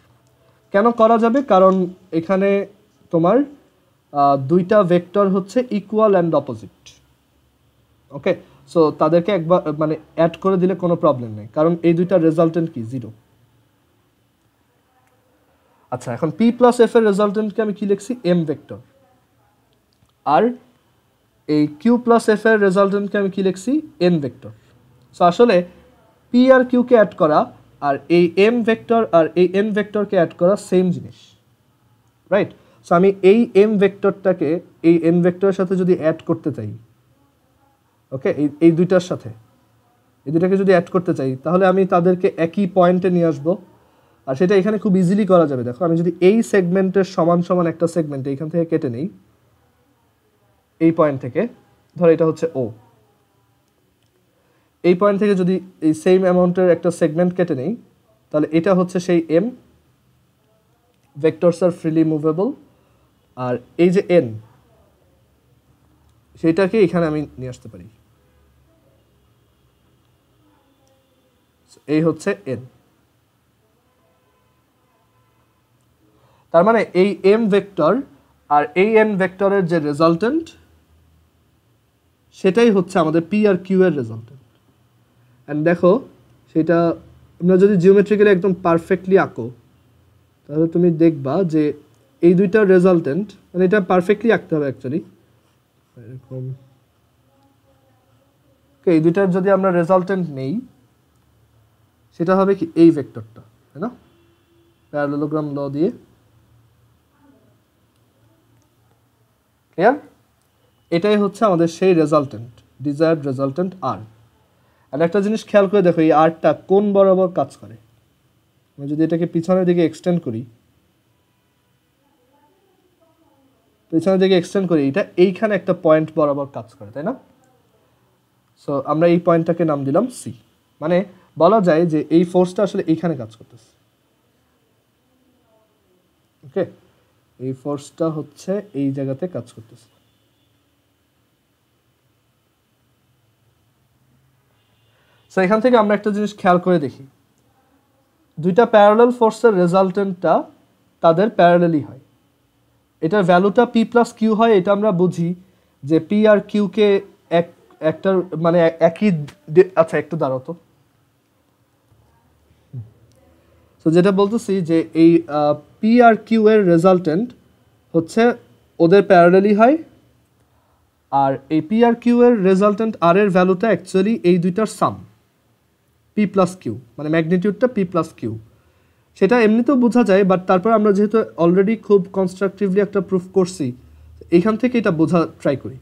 কেন করা যাবে? কারণ এখানে তোমার দুইটা ভেক্টর হচ্ছে equal and opposite. Okay, so তাদেরকে একবার মানে অ্যাড করে দিলে কোনো প্রবলেম নেই, কারণ এই দুইটা রেজাল্টেন্ট কি 0। আচ্ছা, এখন পি প্লাস এফ এর রেজাল্টেন্টকে আমি কি লিখছি? M vector. আর এই কিউ প্লাস এফ এর রেজাল্টেন্টকে আমি কি লিখছি? N vector. সো আসলে পি আর কিউকে অ্যাড করা আর এই এম ভেক্টর আর এই এন ভেক্টরকে অ্যাড করা সেম জিনিস, রাইট? সো আমি এই এম ভেক্টরটাকে এই এন ভেক্টরের সাথে যদি অ্যাড করতে চাই, ওকে, এই দুইটার সাথে এই দুইটাকে যদি অ্যাড করতে চাই, তাহলে আমি তাদেরকে একই পয়েন্টে নিয়ে আসবো। আর সেটা এখানে খুব ইজিলি করা যাবে। দেখো, আমি যদি এই সেগমেন্টের সমান সমান একটা সেগমেন্ট এইখান থেকে কেটে নেই, এই পয়েন্ট থেকে, ধর এটা হচ্ছে ও, এই পয়েন্ট থেকে যদি এই সেম অ্যামাউন্টের একটা সেগমেন্ট কেটে নেই, তাহলে এটা হচ্ছে সেই এম, ভেক্টরস আর ফ্রিলি মুভেবল। আর এই যে এন, সেটাকে এখানে আমি নিয়ে আসতে পারি, এই হচ্ছে এন। তার মানে এই এম ভেক্টর আর এই এন ভেক্টরের যে রেজাল্টেন্ট, সেটাই হচ্ছে আমাদের পি আর কিউ এর রেজাল্টেন্ট। অ্যান্ড দেখো, সেটা আমরা যদি জিওমেট্রিক্যালি একদম পারফেক্টলি আঁকো, তাহলে তুমি দেখবা যে এই দুইটার রেজাল্টেন্ট, মানে এটা পারফেক্টলি আঁকতে হবে অ্যাকচুয়ালি এরকম। এই দুইটার যদি আমরা রেজাল্টেন্ট নেই, সেটা হবে কি এই ভেক্টরটা, তাই না? প্যারালেলোগ্রাম ল দিয়ে ক্লিয়ার? এটাই হচ্ছে আমাদের সেই রেজাল্টেন্ট, ডিজায়ার্ড রেজাল্টেন্ট আর। আর একটা জিনিস খেয়াল করে দেখো, এই আরটা কোন বরাবর কাজ করে। আমি যদি এটাকে পিছনের দিকে এক্সটেন্ড করি, এটা এইখানে একটা পয়েন্ট বরাবর কাজ করে, তাই না? সো আমরা এই পয়েন্টটাকে নাম দিলাম সি। মানে বলা যায় যে এই ফোর্সটা আসলে এইখানে কাজ করতেছে। ওকে, এই ফোর্সটা হচ্ছে এই জায়গাতে কাজ করতেছে। সো এখান থেকে আমরা একটা জিনিস খেয়াল করে দেখি, দুইটা প্যারালাল ফোর্সের রেজাল্টেন্টটা তাদের প্যারালালি হয়। এটার ভ্যালুটা পি প্লাস কিউ হয়, এটা আমরা বুঝি যে পি আর কিউকে একটার মানে একই। আচ্ছা, একটু দাঁড়াও তো। তো যেটা বলতেছি যে এই পি আর কিউ এর রেজাল্টেন্ট হচ্ছে ওদের প্যারালালি হয়, আর এই পি আর কিউ এর রেজাল্টেন্ট আর এর ভ্যালুটা অ্যাকচুয়ালি এই দুইটার সাম, পি প্লাস কিউ, মানে ম্যাগনিটিউডটা পি প্লাস কিউ। সেটা এমনিতেও বোঝা যায়, বাট তারপর আমরা যেহেতু অলরেডি খুব কনস্ট্রাকটিভলি একটা প্রুফ করছি, এইখান থেকে এটা বোঝা ট্রাই করি।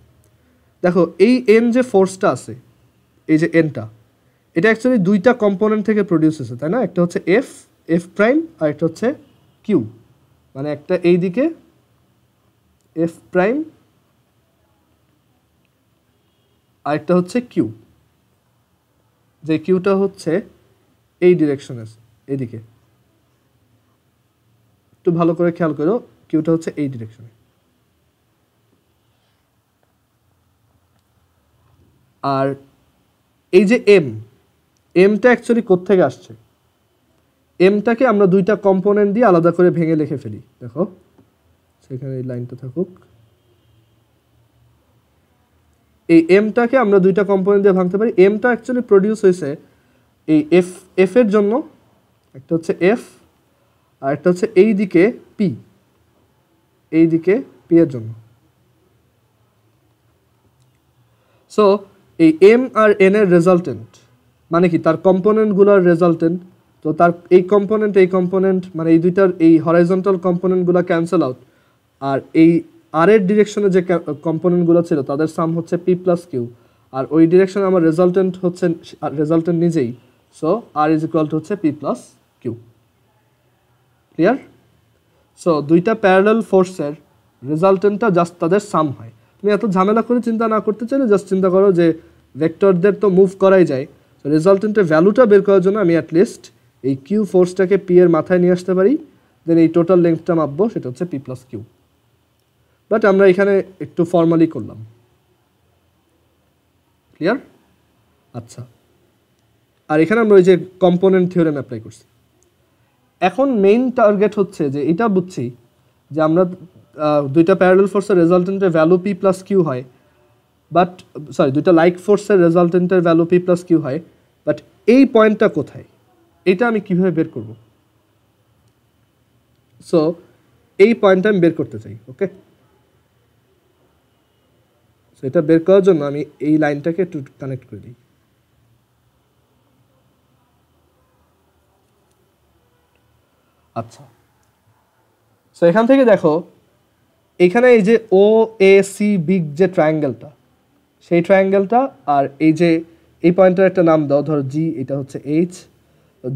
দেখো, এই এন যে ফোর্সটা আছে, এই যে এনটা, এটা অ্যাকচুয়ালি দুইটা কম্পোনেন্ট থেকে প্রডিউস হয়েছে, তাই না? একটা হচ্ছে এফ, এফ প্রাইম, আর একটা হচ্ছে কিউ। মানে একটা এই দিকে এফ প্রাইম, আর একটা হচ্ছে কিউ, যে কিউটা হচ্ছে এই ডিরেকশনে, এইদিকে। একটু ভালো করে খেয়াল করো, কিউটা হচ্ছে এই ডিরেকশনে। আর এই যে এম, এমটা অ্যাকচুয়ালি কোত্থেকে আসছে, এমটাকে আমরা দুইটা কম্পোনেন্ট দিয়ে আলাদা করে ভেঙে লিখে ফেলি। দেখো সেখানে এই লাইনটা থাকুক, এই এমটাকে আমরা দুইটা কম্পোনেন্ট দিয়ে ভাঙতে পারি। এমটা অ্যাকচুয়ালি প্রডিউস হয়েছে এই এফ এর জন্য, একটা হচ্ছে এফ আর একটা হচ্ছে এই দিকে পি, এই দিকে পি এর জন্য। সো এই এম আর এন এর রেজাল্টেন্ট মানে কি, তার কম্পোনেন্টগুলোর রেজাল্টেন্ট। তো তার এই কম্পোনেন্ট মানে এই দুইটার এই হরাইজন্টাল কম্পোনেন্টগুলো ক্যান্সেল আউট, আর এই আর এর ডিরেকশনে যে কম্পোনেন্টগুলো ছিল তাদের সাম হচ্ছে পি প্লাস কিউ, আর ওই ডিরেকশনে আমার রেজাল্টেন্ট হচ্ছে রেজাল্টেন্ট নিজেই। So R is equal to হচ্ছে P plus Q. Clear? So দুইটা প্যারালাল ফোর্সের রেজাল্টেন্টটা জাস্ট তাদের সাম হয়। তুমি এত ঝামেলা করে চিন্তা না করতে চাইলে জাস্ট চিন্তা করো যে ভেক্টরদের তো মুভ করাই যায়, তো রেজাল্টেন্টের ভ্যালুটা বের করার জন্য আমি অ্যাটলিস্ট এই কিউ ফোর্সটাকে পি এর মাথায় নিয়ে আসতে পারি, দেন এই টোটাল লেন্থটা মাপবো, সেটা হচ্ছে পি প্লাস কিউ। বাট আমরা এখানে একটু ফর্মালি করলাম। ক্লিয়ার? আচ্ছা, আর এখানে আমরা ওই যে কম্পোনেন্ট থিওরেম অ্যাপ্লাই করছি। এখন মেইন টার্গেট হচ্ছে যে এটা বুঝছি যে আমরা দুইটা প্যারালাল ফোর্সের রেজাল্টেন্টের ভ্যালু পি প্লাস কিউ হয়, বাট দুইটা লাইক ফোর্সের রেজাল্টেন্টের ভ্যালু পি প্লাস কিউ হয়, বাট এই পয়েন্টটা কোথায়, এটা আমি কিভাবে বের করব? সো এই পয়েন্টটা আমি বের করতে চাই। ওকে, সো এটা বের করার জন্য আমি এই লাইনটাকে একটু কানেক্ট করে দিই। আচ্ছা, সো এখান থেকে দেখো এখানে এই যে ও এ সি বিগ যে ট্রায়াঙ্গেলটা, সেই ট্রায়াঙ্গেলটা, আর এই যে এই পয়েন্টের একটা নাম দাও, ধরো জি, এটা হচ্ছে এইচ,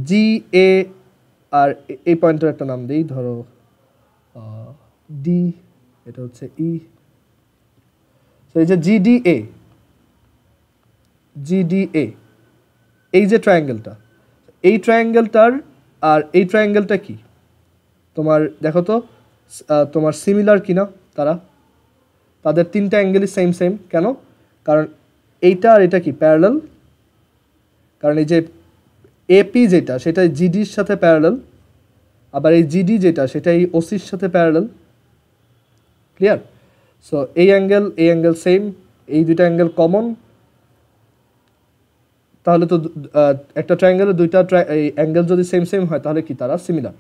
জি এ, আর এই পয়েন্টের একটা নাম দিই, ধরো ডি, এটা হচ্ছে ই। তো এই যে জিডিএ, জিডিএ এই যে ট্রায়াঙ্গেলটা, এই ট্রায়াঙ্গেলটার আর এই ট্রায়াঙ্গেলটা কি তোমার দেখো তো তোমার সিমিলার কিনা, তাদের তিনটা অ্যাঙ্গেলই সেম সেম। কেন? কারণ এইটা আর এটা কি প্যারালাল, কারণ এই যে এপি যেটা সেটা জিডির সাথে প্যারালাল, আবার এই জিডি যেটা সেটা এই ওসির সাথে প্যারালাল। ক্লিয়ার? সো এই অ্যাঙ্গেল সেম, এই দুইটা অ্যাঙ্গেল কমন, তাহলে তো একটা ট্রায়াঙ্গেলের দুইটা অ্যাঙ্গেল যদি সেম সেম হয় তাহলে কি তারা সিমিলার।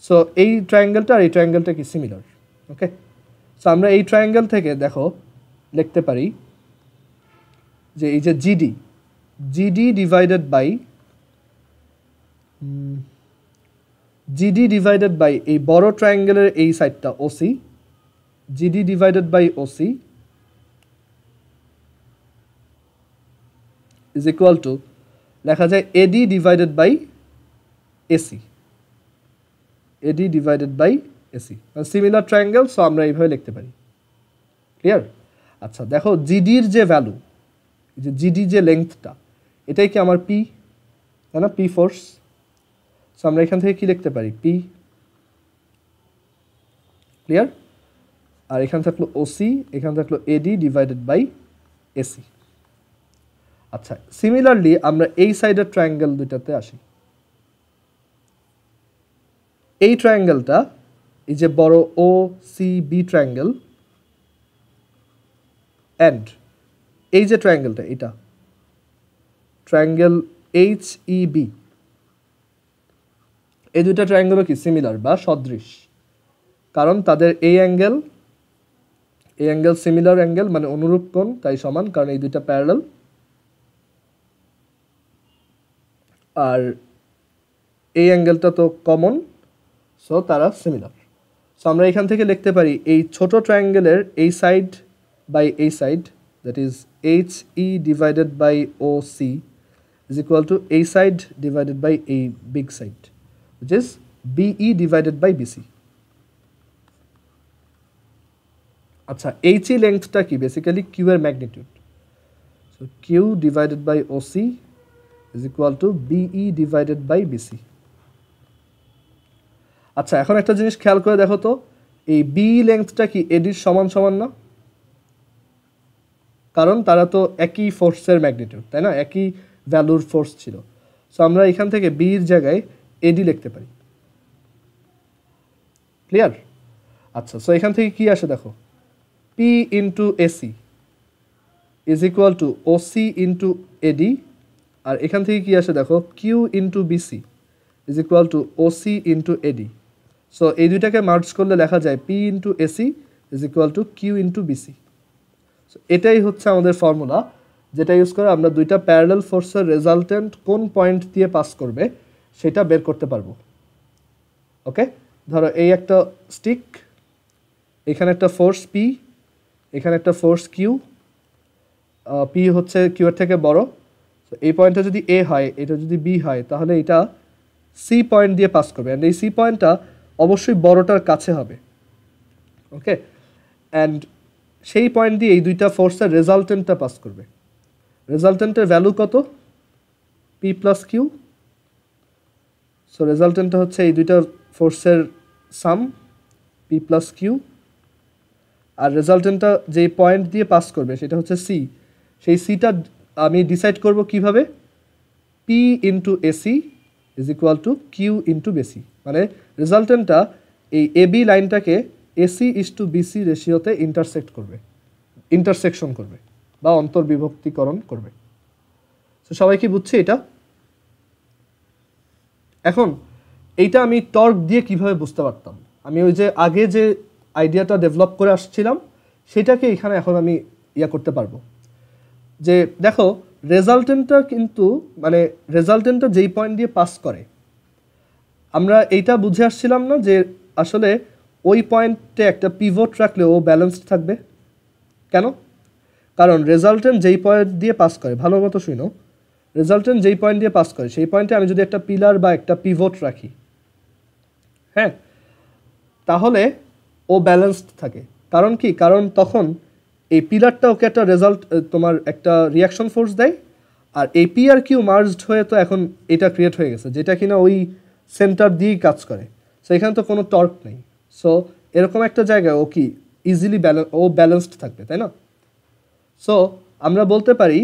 সো এই ট্রায়াঙ্গেলটা আর এই ট্রায়াঙ্গেলটা কি সিমিলার। ওকে, সো আমরা এই ট্রায়াঙ্গেল থেকে দেখো লিখতে পারি যে এই যে জিডি ডিভাইডেড বাই এই বড় ট্রায়াঙ্গেলের এই সাইডটা OC, GD divided by OC is equal to লেখা যায় AD divided by AC, AD divided by AC, similar triangle. So আমরা এইভাবে লিখতে পারি। ক্লিয়ার? আচ্ছা, দেখো জিডির যে ভ্যালু, যে জিডি যে লেন্থটা, এটাই কি আমার পি, তাই না? P force. সো আমরা এখান থেকে কি লিখতে পারি? পি। ক্লিয়ার? আর এখানে থাকলো ওসি, এখানে থাকলো এডি ডিভাইডেড বাই এসি। আচ্ছা, সিমিলারলি আমরা এই সাইডের ট্রায়াঙ্গেল দুইটাতে আসি। এই ট্রায়াঙ্গেলটা, এই যে বড় ও সি বি ট্রায়াঙ্গেল, অ্যান্ড এই যে ট্রায়াঙ্গেলটা, এটা ট্রায়াঙ্গেল এইচ ই বি, এই দুইটা ট্রায়াঙ্গেলও কি সিমিলার বা সদৃশ, কারণ তাদের এই অ্যাঙ্গেল সিমিলার অ্যাঙ্গেল, মানে অনুরূপ কোণ, তাই সমান, কারণ এই দুইটা প্যারালাল। আর এই অ্যাঙ্গেলটা তো কমন, সো তারা সিমিলার। সো আমরা এখান থেকে লিখতে পারি এই ছোট ট্রায়াঙ্গেলের এই সাইড বাই এই side, that is H E divided by O C is equal to এই সাইড ডিভাইডেড বাই এই big side, which is BE divided by BC. আচ্ছা, HE লেন্থটা কি? বেসিক্যালি কিউ এর magnitude. So Q divided by OC is equal to BE divided by BC। আচ্ছা, এখন একটা জিনিস খেয়াল করে দেখো তো, এই BE লেন্থটা কি এডির সমান সমান না? কারণ তারা তো একই ফোর্সের ম্যাগনিটিউড, তাই না? একই ভ্যালুর ফোর্স ছিল। সো আমরা এখান থেকে বির জায়গায় এডি লিখতে পারি। ক্লিয়ার? আচ্ছা, সো এখান থেকে কি আসে দেখো, P into AC is equal to OC into AD, আর এখান থেকে কি আসে দেখো, Q into BC is equal to OC into AD. So এই দুইটাকে মার্জ করলে লেখা যায় P into AC is equal to Q into BC. So এটাই হচ্ছে আমাদের ফর্মুলা, যেটা ইউজ করে আমরা দুইটা প্যারালাল ফোর্সের রেজাল্টেন্ট কোন পয়েন্ট দিয়ে পাস করবে সেটা বের করতে পারবো। ওকে, ধরো এই একটা স্টিক, এখানে একটা ফোর্স পি, এখানে একটা ফোর্স কিউ, পি হচ্ছে কিউ এর থেকে বড়। তো এই পয়েন্টটা যদি এ হয়, এটা যদি বি হয়, তাহলে এটা সি পয়েন্ট দিয়ে পাস করবে, অ্যান্ড এই সি পয়েন্টটা অবশ্যই বড়টার কাছে হবে। ওকে, অ্যান্ড সেই পয়েন্ট দিয়ে এই দুইটা ফোর্সের রেজাল্টেন্টটা পাস করবে। রেজাল্টেন্টের ভ্যালু কত? P plus Q. সো রেজাল্টেন্টটা হচ্ছে এই দুইটা ফোর্সের সাম, পি প্লাস কিউ, আর রেজাল্টেন্টটা যেই পয়েন্ট দিয়ে পাস করবে সেটা হচ্ছে সি। সেই সিটা আমি ডিসাইড করব কিভাবে, P into AC is equal to Q into BC, মানে রেজাল্টেন্টটা এই এবি লাইনটাকে এসি ইস টু বিসি রেশিওতে ইন্টারসেকশন করবে বা অন্তর্বিভক্তিকরণ করবে। তো সবাই কি বুঝছে এটা? এখন এইটা আমি টর্ক দিয়ে কিভাবে বুঝতে পারতাম, আমি ওই যে আগে যে আইডিয়াটা ডেভেলপ করে আসছিলাম সেটাকে এখানে এখন আমি করতে পারবো। যে দেখো রেজাল্টেন্টটা কিন্তু, মানে রেজাল্টেন্টটা যেই পয়েন্ট দিয়ে পাস করে, আমরা এইটা বুঝে আসছিলাম না যে আসলে ওই পয়েন্টে একটা পিভট রাখলে ও ব্যালেন্সড থাকবে। কেন? কারণ রেজাল্টেন্ট যেই পয়েন্ট দিয়ে পাস করে, ভালো মতো শুনো, রেজাল্টেন্ট যেই পয়েন্ট দিয়ে পাস করে সেই পয়েন্টে আমি যদি একটা পিলার বা একটা পিভট রাখি, হ্যাঁ, তাহলে ও ব্যালেন্সড থাকে। কারণ কি? কারণ তখন এই পিলারটা ওকে একটা তোমার একটা রিয়াকশন ফোর্স দেয়, আর এই পি আর কিউ মার্জড হয়ে তো এখন এটা ক্রিয়েট হয়ে গেছে, যেটা কিনা ওই সেন্টার দিয়েই কাজ করে। সো এখানে তো কোনো টর্ক নেই। সো এরকম একটা জায়গায় ও কি ইজিলি ব্যালেন্সড থাকবে, তাই না? সো আমরা বলতে পারি,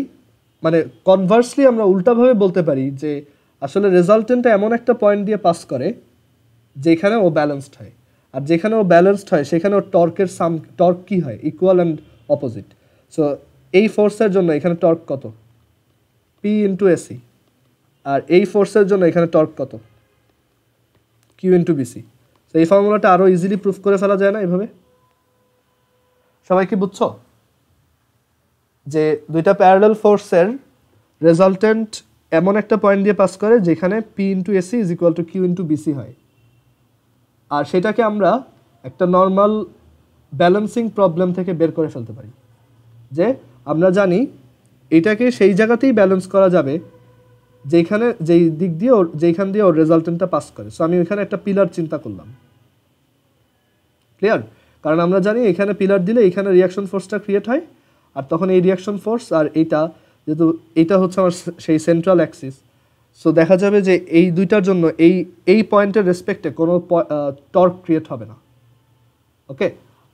মানে কনভার্সলি আমরা উল্টাভাবে বলতে পারি যে আসলে রেজাল্টেন্টটা এমন একটা পয়েন্ট দিয়ে পাস করে যেখানে ও ব্যালেন্সড হয়, আর যেখানে ও ব্যালেন্সড হয় সেখানে ওর টর্ক কি হয়, ইকুয়াল অ্যান্ড অপোজিট। সো এই ফোর্সের জন্য এখানে টর্ক কত? পি ইন্টু এসি, আর এই ফোর্সের জন্য এখানে টর্ক কত? Q into BC. তো এই ফর্মুলাটা আরও ইজিলি প্রুফ করে ফেলা যায় না এভাবে? সবাই কি বুঝছো যে দুইটা প্যারালাল ফোর্সের রেজাল্টেন্ট এমন একটা পয়েন্ট দিয়ে পাস করে যেখানে P into AC is equal to Q into BC হয়, আর সেটাকে আমরা একটা নর্মাল ব্যালেন্সিং প্রবলেম থেকে বের করে ফেলতে পারি। যে আমরা জানি এটাকে সেই জায়গাতেই ব্যালেন্স করা যাবে যেখানে যেইখান দিয়ে ওর রেজাল্টেন্টটা পাস করে। সো আমি ওইখানে একটা পিলার চিন্তা করলাম। ক্লিয়ার? কারণ আমরা জানি এখানে পিলার দিলে এখানে রিয়াকশন ফোর্সটা ক্রিয়েট হয়, আর তখন এই রিয়াকশন ফোর্স আর এইটা, যেহেতু এইটা হচ্ছে আমার সেই সেন্ট্রাল অ্যাক্সিস, সো দেখা যাবে যে এই দুইটার জন্য এই পয়েন্টের রেসপেক্টে কোনো টর্ক ক্রিয়েট হবে না। ওকে,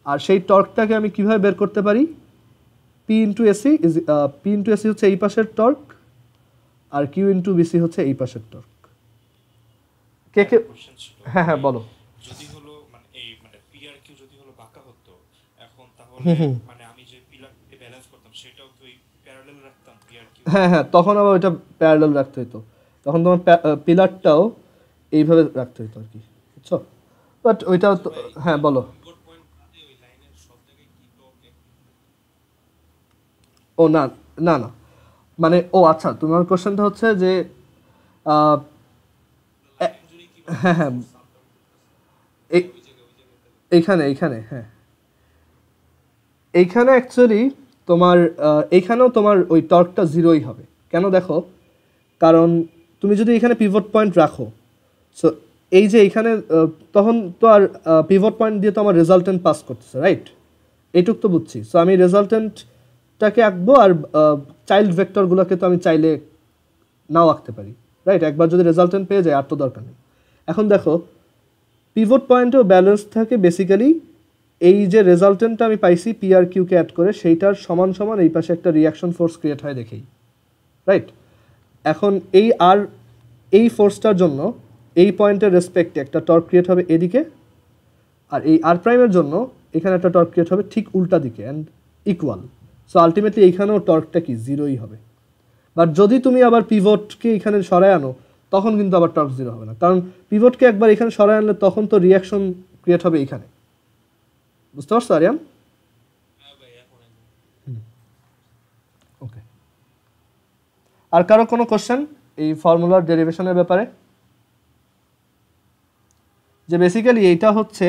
আর সেই টর্কটাকে আমি কিভাবে বের করতে পারি? পি ইন্টু এসি হচ্ছে এই পাশের টর্ক, আর কিউ ইন্টু বিসি হচ্ছে এই পাশের টর্ক। কে কে? হ্যাঁ হ্যাঁ বলো। যদি হলো মানে এই মানে পি আর কিউ যদি হলো বাঁকা হতো, এখন তাহলে মানে আমি যে পিলারকে ব্যালেন্স করতাম সেটাও কি ওই প্যারালাল রাখতাম পি আর কিউ? হ্যাঁ হ্যাঁ, তখন আবার ওইটা প্যারালাল রাখতে হতো, তখন তোমার পিলারটাও এইভাবে রাখতে হতো আর কি, বুঝছো? বাট ওইটাও তো, হ্যাঁ বলো। ও না না না, মানে ও আচ্ছা, তোমার কোশ্চেনটা হচ্ছে যে হ্যাঁ হ্যাঁ, এইখানে হ্যাঁ, এইখানে অ্যাকচুয়ালি তোমার এইখানেও তোমার ওই টর্কটা জিরোই হবে। কেন দেখো, কারণ তুমি যদি এখানে পিভট পয়েন্ট রাখো, সো এই যে এইখানে তখন তো আর পিভট পয়েন্ট দিয়ে তো আমার রেজাল্টেন্ট পাস করতেছে, রাইট? এইটুক তো বুঝছি। সো আমি রেজাল্টেন্টটাকে আঁকবো, আর চাইল্ড ভেক্টরগুলোকে তো আমি চাইলে নাও আঁকতে পারি, রাইট? একবার যদি রেজাল্টেন্ট পেয়ে যায় আর তো দরকার নেই। এখন দেখো পিভট পয়েন্টেও ব্যালেন্স থাকে বেসিক্যালি, এই যে রেজাল্টেন্টটা আমি পাইছি পি আর কিউকে অ্যাড করে, সেইটার সমান সমান এই পাশে একটা রিয়াকশন ফোর্স ক্রিয়েট হয় দেখেই, রাইট? এখন এই ফোর্সটার জন্য এই পয়েন্টের রেসপেক্টে একটা টর্ক ক্রিয়েট হবে এদিকে, আর এই আর প্রাইমের জন্য এখানে একটা টর্ক ক্রিয়েট হবে ঠিক উল্টা দিকে অ্যান্ড ইকুয়াল। সো আলটিমেটলি এইখানেও টর্কটা কি জিরোই হবে। বাট যদি তুমি আবার পিভটকে এখানে সরায় আনো তখন কিন্তু আবার টর্ক জিরো হবে না, কারণ পিভটকে একবার এখানে সরায় আনলে তখন তো রিয়াকশন ক্রিয়েট হবে এইখানে। বুঝতে পারছো আরিয়ান? ওকে, আর কারো কোনো কোশ্চেন এই ফর্মুলার ডেরিভেশনের ব্যাপারে? যে বেসিক্যালি এইটা হচ্ছে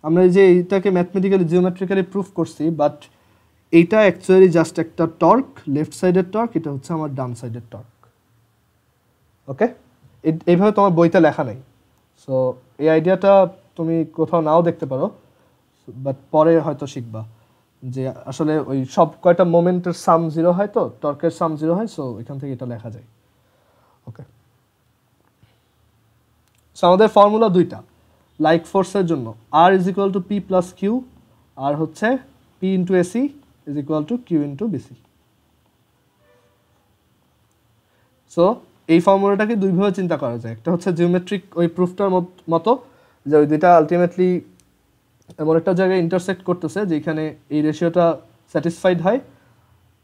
আমরা যে এইটাকে ম্যাথমেটিক্যালি জিওমেট্রিক্যালি প্রুফ করছি, বাট এইটা অ্যাকচুয়ালি জাস্ট একটা টর্ক, লেফট সাইডের টর্ক, এটা হচ্ছে আমার ডান সাইডের টর্ক। ওকে, এইভাবে তোমার বইতে লেখা নেই। সো এই আইডিয়াটা তুমি কোথাও নাও দেখতে পারো, বাট পরে হয়তো শিখবা যে আসলে ওই সব কয়টা মোমেন্টের সাম জিরো হয়, তো টর্কের সাম জিরো হয়, সো এখান থেকে এটা লেখা যায়। ওকে, সো আমাদের ফর্মুলা দুইটা লাইক ফোর্সের জন্য, R is equal to P plus Q, আর হচ্ছে P into AC is equal to Q into BC. So এই ফর্মুলাটাকে দুইভাবে চিন্তা করা যায়। একটা হচ্ছে জিওমেট্রিক ওই প্রুফটার মতো, যে ওই দুইটা আলটিমেটলি এমন একটা জায়গায় ইন্টারসেক্ট করতেছে যেখানে এই রেশিওটা স্যাটিসফাইড হয়,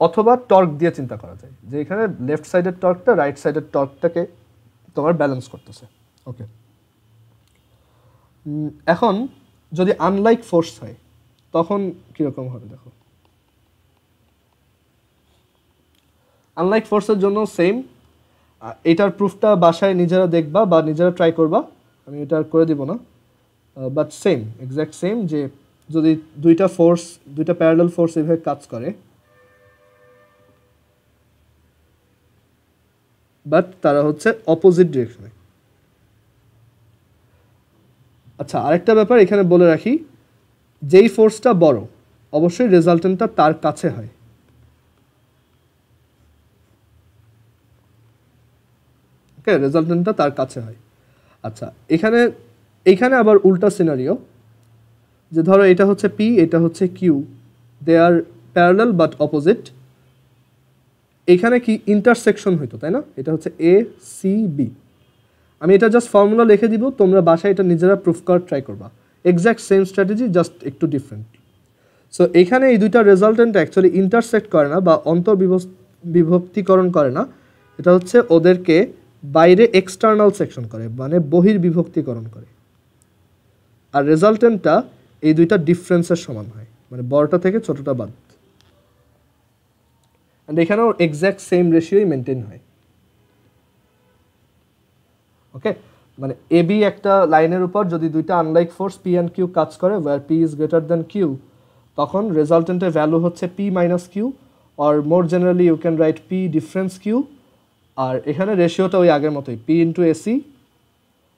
অথবা টর্ক দিয়ে চিন্তা করা যায় যে এখানে লেফট সাইডের টর্কটা রাইট সাইডের টর্কটাকে তোমার ব্যালেন্স করতেছে। ওকে, এখন যদি আনলাইক ফোর্স হয় তখন কীরকম হবে দেখো। আনলাইক ফোর্সের জন্য সেম, এটার প্রুফটা বাসায় নিজেরা দেখবা বা নিজেরা ট্রাই করবা, আমি এটা করে দিব না, বাট সেম, এক্স্যাক্ট সেম, যে যদি দুইটা প্যারালাল ফোর্স এভাবে কাজ করে, বাট তারা হচ্ছে অপোজিট ডিরেকশনে। আচ্ছা, আরেকটা ব্যাপার এখানে বলে রাখি, যেই ফোর্সটা বড় অবশ্যই রেজাল্টেন্টটা তার কাছে হয়। ওকে, রেজাল্টেন্টটা তার কাছে হয়। আচ্ছা, এইখানে আবার উল্টা সিনারিও, যে ধরো এটা হচ্ছে পি, এটা হচ্ছে Q, they are parallel but opposite. এইখানে কি ইন্টারসেকশন হইতো, তাই না? এটা হচ্ছে এ সি বি। আমি এটা জাস্ট ফর্মুলা লিখে দিব, তোমরা বাসায় এটা নিজেরা প্রুফ করার ট্রাই করবা। এক্স্যাক্ট সেম স্ট্র্যাটেজি, জাস্ট একটু ডিফারেন্ট। সো এখানে এই দুইটা রেজাল্টেন্ট অ্যাকচুয়ালি ইন্টারসেক্ট করে না বা বিভক্তিকরণ করে না, এটা হচ্ছে ওদেরকে বাইরে এক্সটার্নাল সেকশন করে, মানে বহির্বিভক্তিকরণ করে। আর রেজাল্টেন্টটা এই দুইটা ডিফারেন্সের সমান হয়, মানে বড়টা থেকে ছোটটা বাদ। অ্যান্ড এখানেও এক্স্যাক্ট সেম রেশিওই মেনটেন হয়। ওকে, মানে এ বি একটা লাইনের উপর যদি দুইটা unlike force P and Q কাজ করে, where P is greater than Q, তখন রেজাল্টেন্টের ভ্যালু হচ্ছে P minus Q, or more generally you can write P difference Q. আর এখানে রেশিওটা ওই আগের মতোই, পি ইন্টু এসি।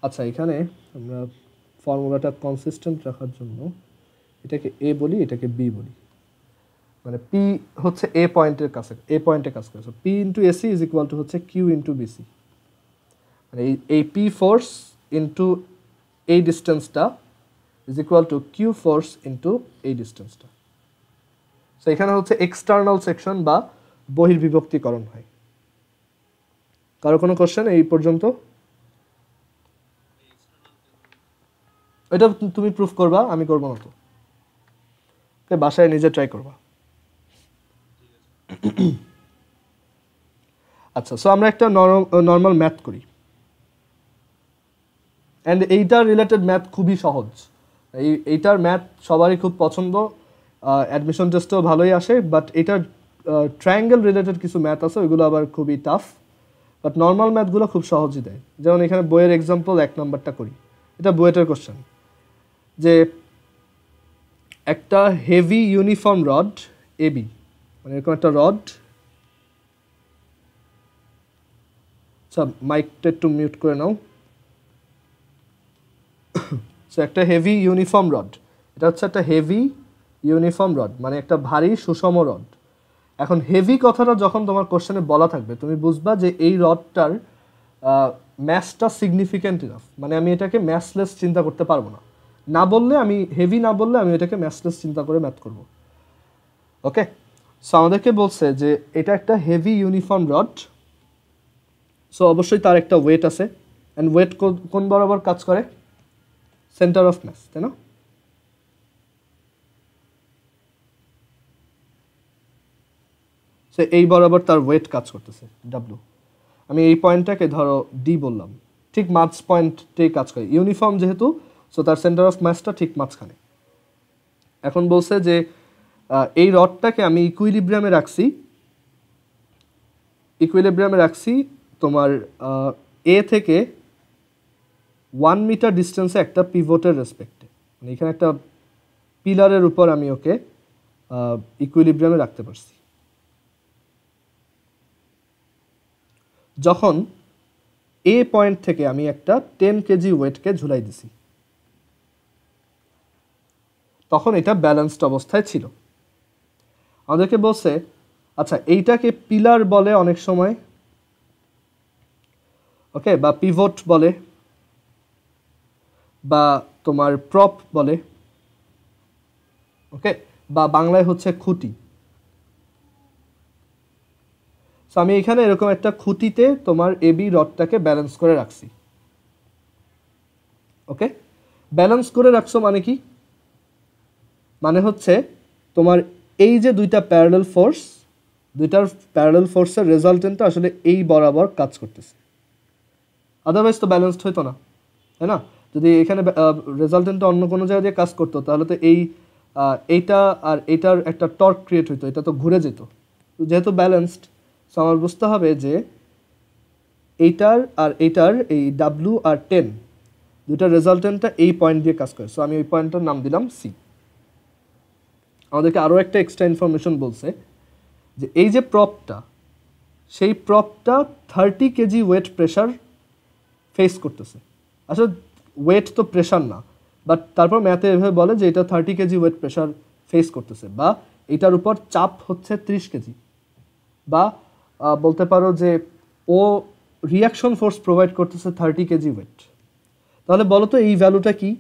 আচ্ছা, এখানে আমরা ফর্মুলাটা কনসিস্টেন্ট রাখার জন্য এটাকে এ বলি, এটাকে বি বলি, মানে পি হচ্ছে এ পয়েন্টে কাজ করে। So P into AC is equal to হচ্ছে কিউ ইন্টু বিসি, মানে এই পি ফোর্স ইন্টু এই ডিস্টেন্সটা is equal to Q force into এই ডিস্টেন্সটা। সো এখানে হচ্ছে এক্সটার্নাল সেকশন বা বহির্বিভক্তিকরণ হয়। কারো কোনো কোশ্চেন এই পর্যন্ত? এটা তুমি প্রুফ করবা, আমি করবো না তো, বাসায় নিজে ট্রাই করবা। আচ্ছা, সো আমরা একটা নর্মাল ম্যাথ করি, অ্যান্ড এইটার রিলেটেড ম্যাথ খুবই সহজ। এইটার ম্যাথ সবারই খুব পছন্দ, অ্যাডমিশন টেস্টেও ভালোই আসে, বাট এটার ট্রায়াঙ্গেল রিলেটেড কিছু ম্যাথ আছে, ওইগুলো আবার খুবই টাফ, বাট নর্মাল ম্যাথগুলো খুব সহজই দেয়। যেমন এখানে বইয়ের এক্সাম্পল 1 নম্বরটা করি, এটা বুয়েটের কোশ্চেন, যে একটা হেভি ইউনিফর্ম রড এবি, মানে এরকম একটা রড, আচ্ছা মাইকটা একটু মিউট করে নাও। সো একটা হেভি ইউনিফর্ম রড, এটা হচ্ছে একটা হেভি ইউনিফর্ম রড, মানে একটা ভারী সুষম রড। এখন হেভি কথাটা যখন তোমার কোশ্চেনে বলা থাকবে, তুমি বুঝবা যে এই রডটার ম্যাসটা সিগনিফিক্যান্ট ইনাফ, মানে আমি এটাকে ম্যাসলেস চিন্তা করতে পারবো না। না বললে আমি হেভি না বললে আমি এটাকে ম্যাসলেস চিন্তা করে ম্যাথ করব। ওকে, সো আমাদেরকে বলছে যে এটা একটা হেভি ইউনিফর্ম রড, সো অবশ্যই তার একটা ওয়েট আছে, অ্যান্ড ওয়েট কোন বরাবর কাজ করে? সেন্টার অফ মাস, তাই না? সো এই বরাবর তার ওয়েট কাজ করতেছে ডাব্লু। আমি এই পয়েন্টটাকে ধরো ডি বললাম, ঠিক মাঝ পয়েন্টেই কাজ করে, ইউনিফর্ম যেহেতু, সো তার সেন্টার অফ মাসটা ঠিক মাঝখানে। এখন বলছে যে এই রডটাকে আমি ইকুইলিব্রিয়ামে রাখছি তোমার এ থেকে 1 মিটার ডিস্টেন্সে একটা পিভটের রেসপেক্টে, মানে এখানে একটা পিলারের উপর আমি ওকে ইকুইলিব্রিয়ামে রাখতে পারছি। যখন এ পয়েন্ট থেকে আমি একটা 10 কেজি ওয়েটকে ঝুলাই দিছি, তখন এটা ব্যালেন্সড অবস্থায় ছিল। আমাদেরকে বলছে আচ্ছা এইটাকে পিলার বলে অনেক সময়, ওকে, বা পিভট বলে, বা তোমার প্রপ বলে, ওকে, বা বাংলায় হচ্ছে খুঁটি। সো আমি এখানে এরকম একটা খুঁটিতে তোমার এবি রডটাকে ব্যালেন্স করে রাখছি, ওকে। ব্যালেন্স করে রাখছো মানে কি? মানে হচ্ছে তোমার এই যে দুইটার প্যারালাল ফোর্সের রেজাল্টেন্টটা আসলে এই বরাবর কাজ করতেছে, আদারওয়াইজ তো ব্যালেন্সড হইতো না, তাই না? যদি এখানে রেজাল্টেন্টটা অন্য কোনো জায়গায় দিয়ে কাজ করতো তাহলে তো এইটা আর এইটার একটা টর্ক ক্রিয়েট হইতো, এটা তো ঘুরে যেত। যেহেতু ব্যালেন্সড, সো আমার বুঝতে হবে যে এইটার এই ডাব্লু আর 10 দুইটার রেজাল্টেন্টটা এই পয়েন্ট দিয়ে কাজ করে। সো আমি ওই পয়েন্টটার নাম দিলাম সি। আমাদেরকে আরও একটা এক্সট্রা ইনফরমেশন বলছে যে এই যে প্রপটা, সেই প্রপটা 30 কেজি ওয়েট প্রেশার ফেস করতেছে। আসলে ওয়েট তো প্রেশার না, বাট তারপর ম্যাথে এভাবে বলে যে এটা 30 কেজি ওয়েট প্রেশার ফেস করতেছে, বা এটার উপর চাপ হচ্ছে 30 কেজি, বা বলতে পারো যে ও রিয়াকশন ফোর্স প্রোভাইড করতেছে 30 কেজি ওয়েট। তাহলে বলো তো এই ভ্যালুটা কি?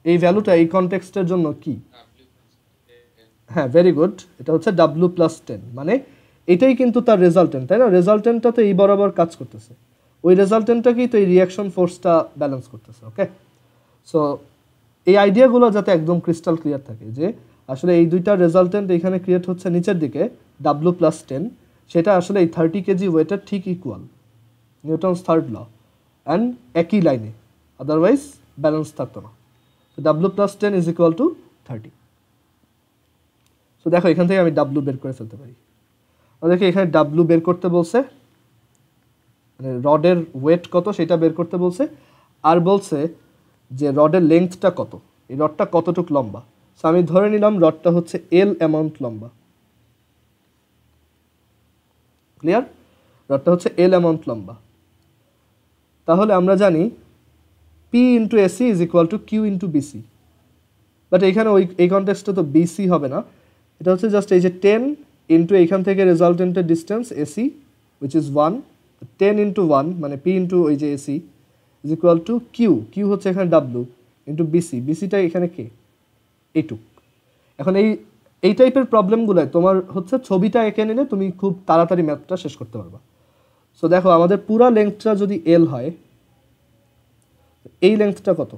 এই ভ্যালুটা এই কনটেক্সটের জন্য কি? হ্যাঁ, ভেরি গুড, এটা হচ্ছে ডাব্লু প্লাস 10, মানে এটাই কিন্তু তার রেজাল্টেন্ট, তাই না? রেজাল্টেন্টটা তো এই বরাবর কাজ করতেছে, ওই রেজাল্টেন্টটাকেই তো এই রিয়াকশন ফোর্সটা ব্যালেন্স করতেছে, ওকে। সো এই আইডিয়াগুলো যাতে একদম ক্রিস্টাল ক্লিয়ার থাকে যে আসলে এই দুইটা রেজাল্টেন্ট এখানে ক্রিয়েট হচ্ছে নিচের দিকে ডাব্লু প্লাস 10, সেটা আসলে এই 30 কেজি ওয়েটের ঠিক equal, Newton's third law, and একই লাইনে, আদারওয়াইজ ব্যালেন্স থাকতো না। W plus 10 is equal to 30। So দেখো এখান থেকে আমি ডাব্লু বের করে ফেলতে পারি। আমাদেরকে এখানে ডাব্লু বের করতে বলছে, মানে রডের ওয়েট কত সেটা বের করতে বলছে, আর বলছে যে রডের লেন্থটা কত, এই রডটা কতটুক লম্বা। সো আমি ধরে নিলাম রডটা হচ্ছে এল অ্যামাউন্ট লম্বা, ক্লিয়ার? রডটা হচ্ছে এল অ্যামাউন্ট লম্বা। তাহলে আমরা জানি P into AC is equal to Q into BC, but এখানে এই কনটেক্সটে তো বিসি হবে না, এটা হচ্ছে জাস্ট এই যে 10 ইন্টু এইখান থেকে রেজাল্টেন্টের distance AC which is 1, 10 into 1 মানে পি ইন্টু ওই যে AC is equal to Q হচ্ছে এখানে ডাব্লু ইন্টু বিসিটা এখানে কে, এইটুক। এখন এই টাইপের প্রবলেমগুলোয় তোমার হচ্ছে ছবিটা এঁকে নিলে তুমি খুব তাড়াতাড়ি ম্যাথটা শেষ করতে পারবা। সো দেখো আমাদের পুরা লেন্থটা যদি এল হয়, এই লেন্থটা কত?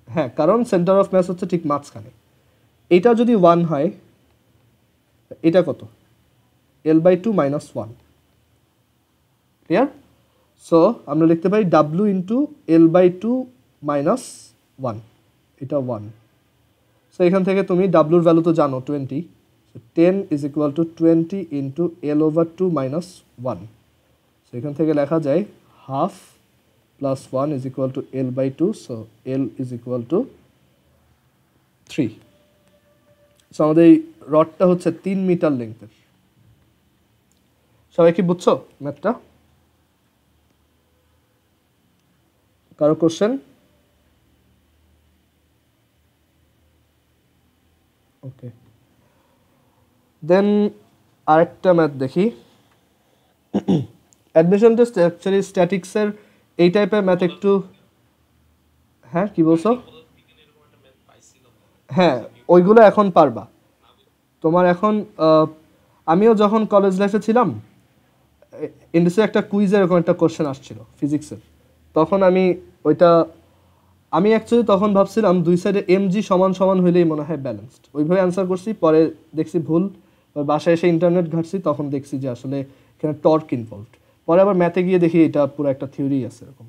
হ্যাঁ, কারণ সেন্টার অফ মাস হচ্ছে ঠিক মাঝখানে। এইটা যদি 1 হয়, এটা কত? L/2 minus 1, clear? সো আমরা লিখতে পারি ডাব্লু ইন্টু L/2 মাইনাস 1, এটা 1। সো এখান থেকে তুমি ডাব্লুর ভ্যালু তো জানো 20, 10 is equal two 20 into L/2 minus 1। So এখান থেকে লেখা যায় half plus 1 is equal two L/2, so L is equal two 3। So আমাদের এই রডটা হচ্ছে 3 মিটার লেন্থের। সবাই কি বুঝছো ম্যাথটা? কারো কোশ্চেন? ওকে, দেন আরেকটা ম্যাথ দেখি। অ্যাডমিশন টেস্ট অ্যাকচুয়ালি স্ট্যাটিক্সের এই টাইপের ম্যাথ একটু, হ্যাঁ কি বলছো? হ্যাঁ, ওইগুলো এখন পারবা, তোমার এখন আমিও যখন কলেজ লাইফে ছিলাম, ইন্ডাস্ট্রি একটা কুইজের এরকম একটা কোশ্চেন আসছিল ফিজিক্সের, তখন আমি অ্যাকচুয়ালি তখন ভাবছিলাম দুই সাইডে mg সমান সমান হইলেই মনে হয় ব্যালেন্সড, ওইভাবে অ্যান্সার করছি। পরে দেখছি ভুল, বাসায় এসে ইন্টারনেট ঘাটছি, তখন দেখছি যে আসলে এখানে টর্ক ইনভলভড। পরে আবার ম্যাথে গিয়ে দেখি এটা পুরো একটা থিওরি আছে, এরকম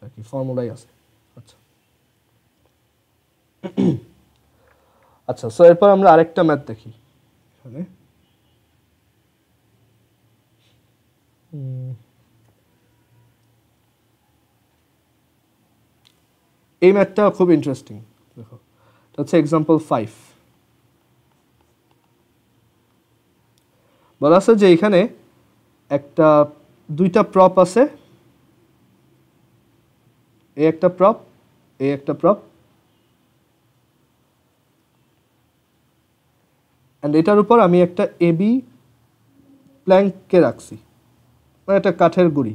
আর কি ফর্মুলাই আছে। আচ্ছা আচ্ছা, সো এরপর আমরা আরেকটা ম্যাথ দেখি এখানে। এই ম্যাথটা খুব ইন্টারেস্টিং, দেখো এটা হচ্ছে এক্সাম্পল 5। বলা আছে যে এখানে দুইটা প্রপ আছে, এই একটা প্রপ, এই একটা প্রপ, অ্যান্ড এটার উপর আমি একটা এবি প্ল্যাঙ্ককে রাখছি, মানে একটা কাঠের গুঁড়ি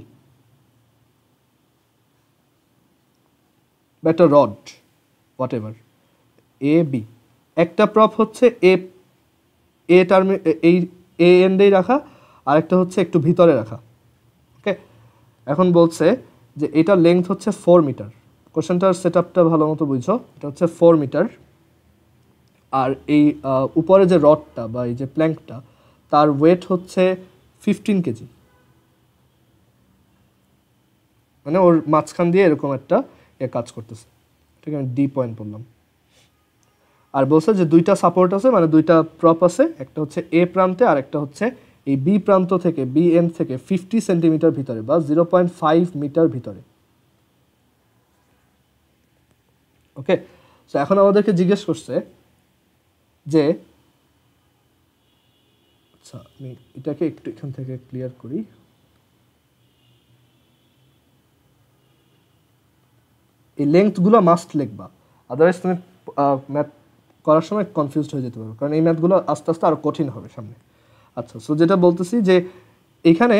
বা একটা rod, whatever, A B. একটা প্রপ হচ্ছে এ টার্মে এই এ এন্ডেই রাখা, আর একটা হচ্ছে একটু ভিতরে রাখা। ওকে, এখন বলছে যে এটার লেন্থ হচ্ছে 4 মিটার। কোশ্চেনটার সেট আপটা ভালো মতো বুঝছো, এটা হচ্ছে 4 মিটার। আর এই উপরে যে রডটা বা এই যে প্ল্যাঙ্কটা, তার ওয়েট হচ্ছে 15 কেজি। মানে ওর মাঝখান দিয়ে এরকম একটা কাজ করতেছে, ঠিক আছে, আমি ডি পয়েন্ট বললাম। আর বলছে যে দুইটা সাপোর্ট আছে, মানে দুইটা প্রপ আছে, একটা হচ্ছে এ প্রান্তে আর একটা হচ্ছে এই বি প্রান্ত থেকে, বি এন্ড থেকে 50 সেন্টিমিটার ভিতরে বা 0.5 মিটার ভিতরে। ওকে, সো এখন আমাদেরকে জিজ্ঞেস করছে যে, আচ্ছা আমি এটাকে একটু এখান থেকে ক্লিয়ার করি। এই লেন্থগুলো মাস্ট লিখবা, আদারওয়াইজ তুমি ম্যাথ করার সময় কনফিউজড হয়ে যেতে পারবে, কারণ এই ম্যাথগুলো আস্তে আস্তে আরও কঠিন হবে সামনে। আচ্ছা, সো যেটা বলতেছি যে এইখানে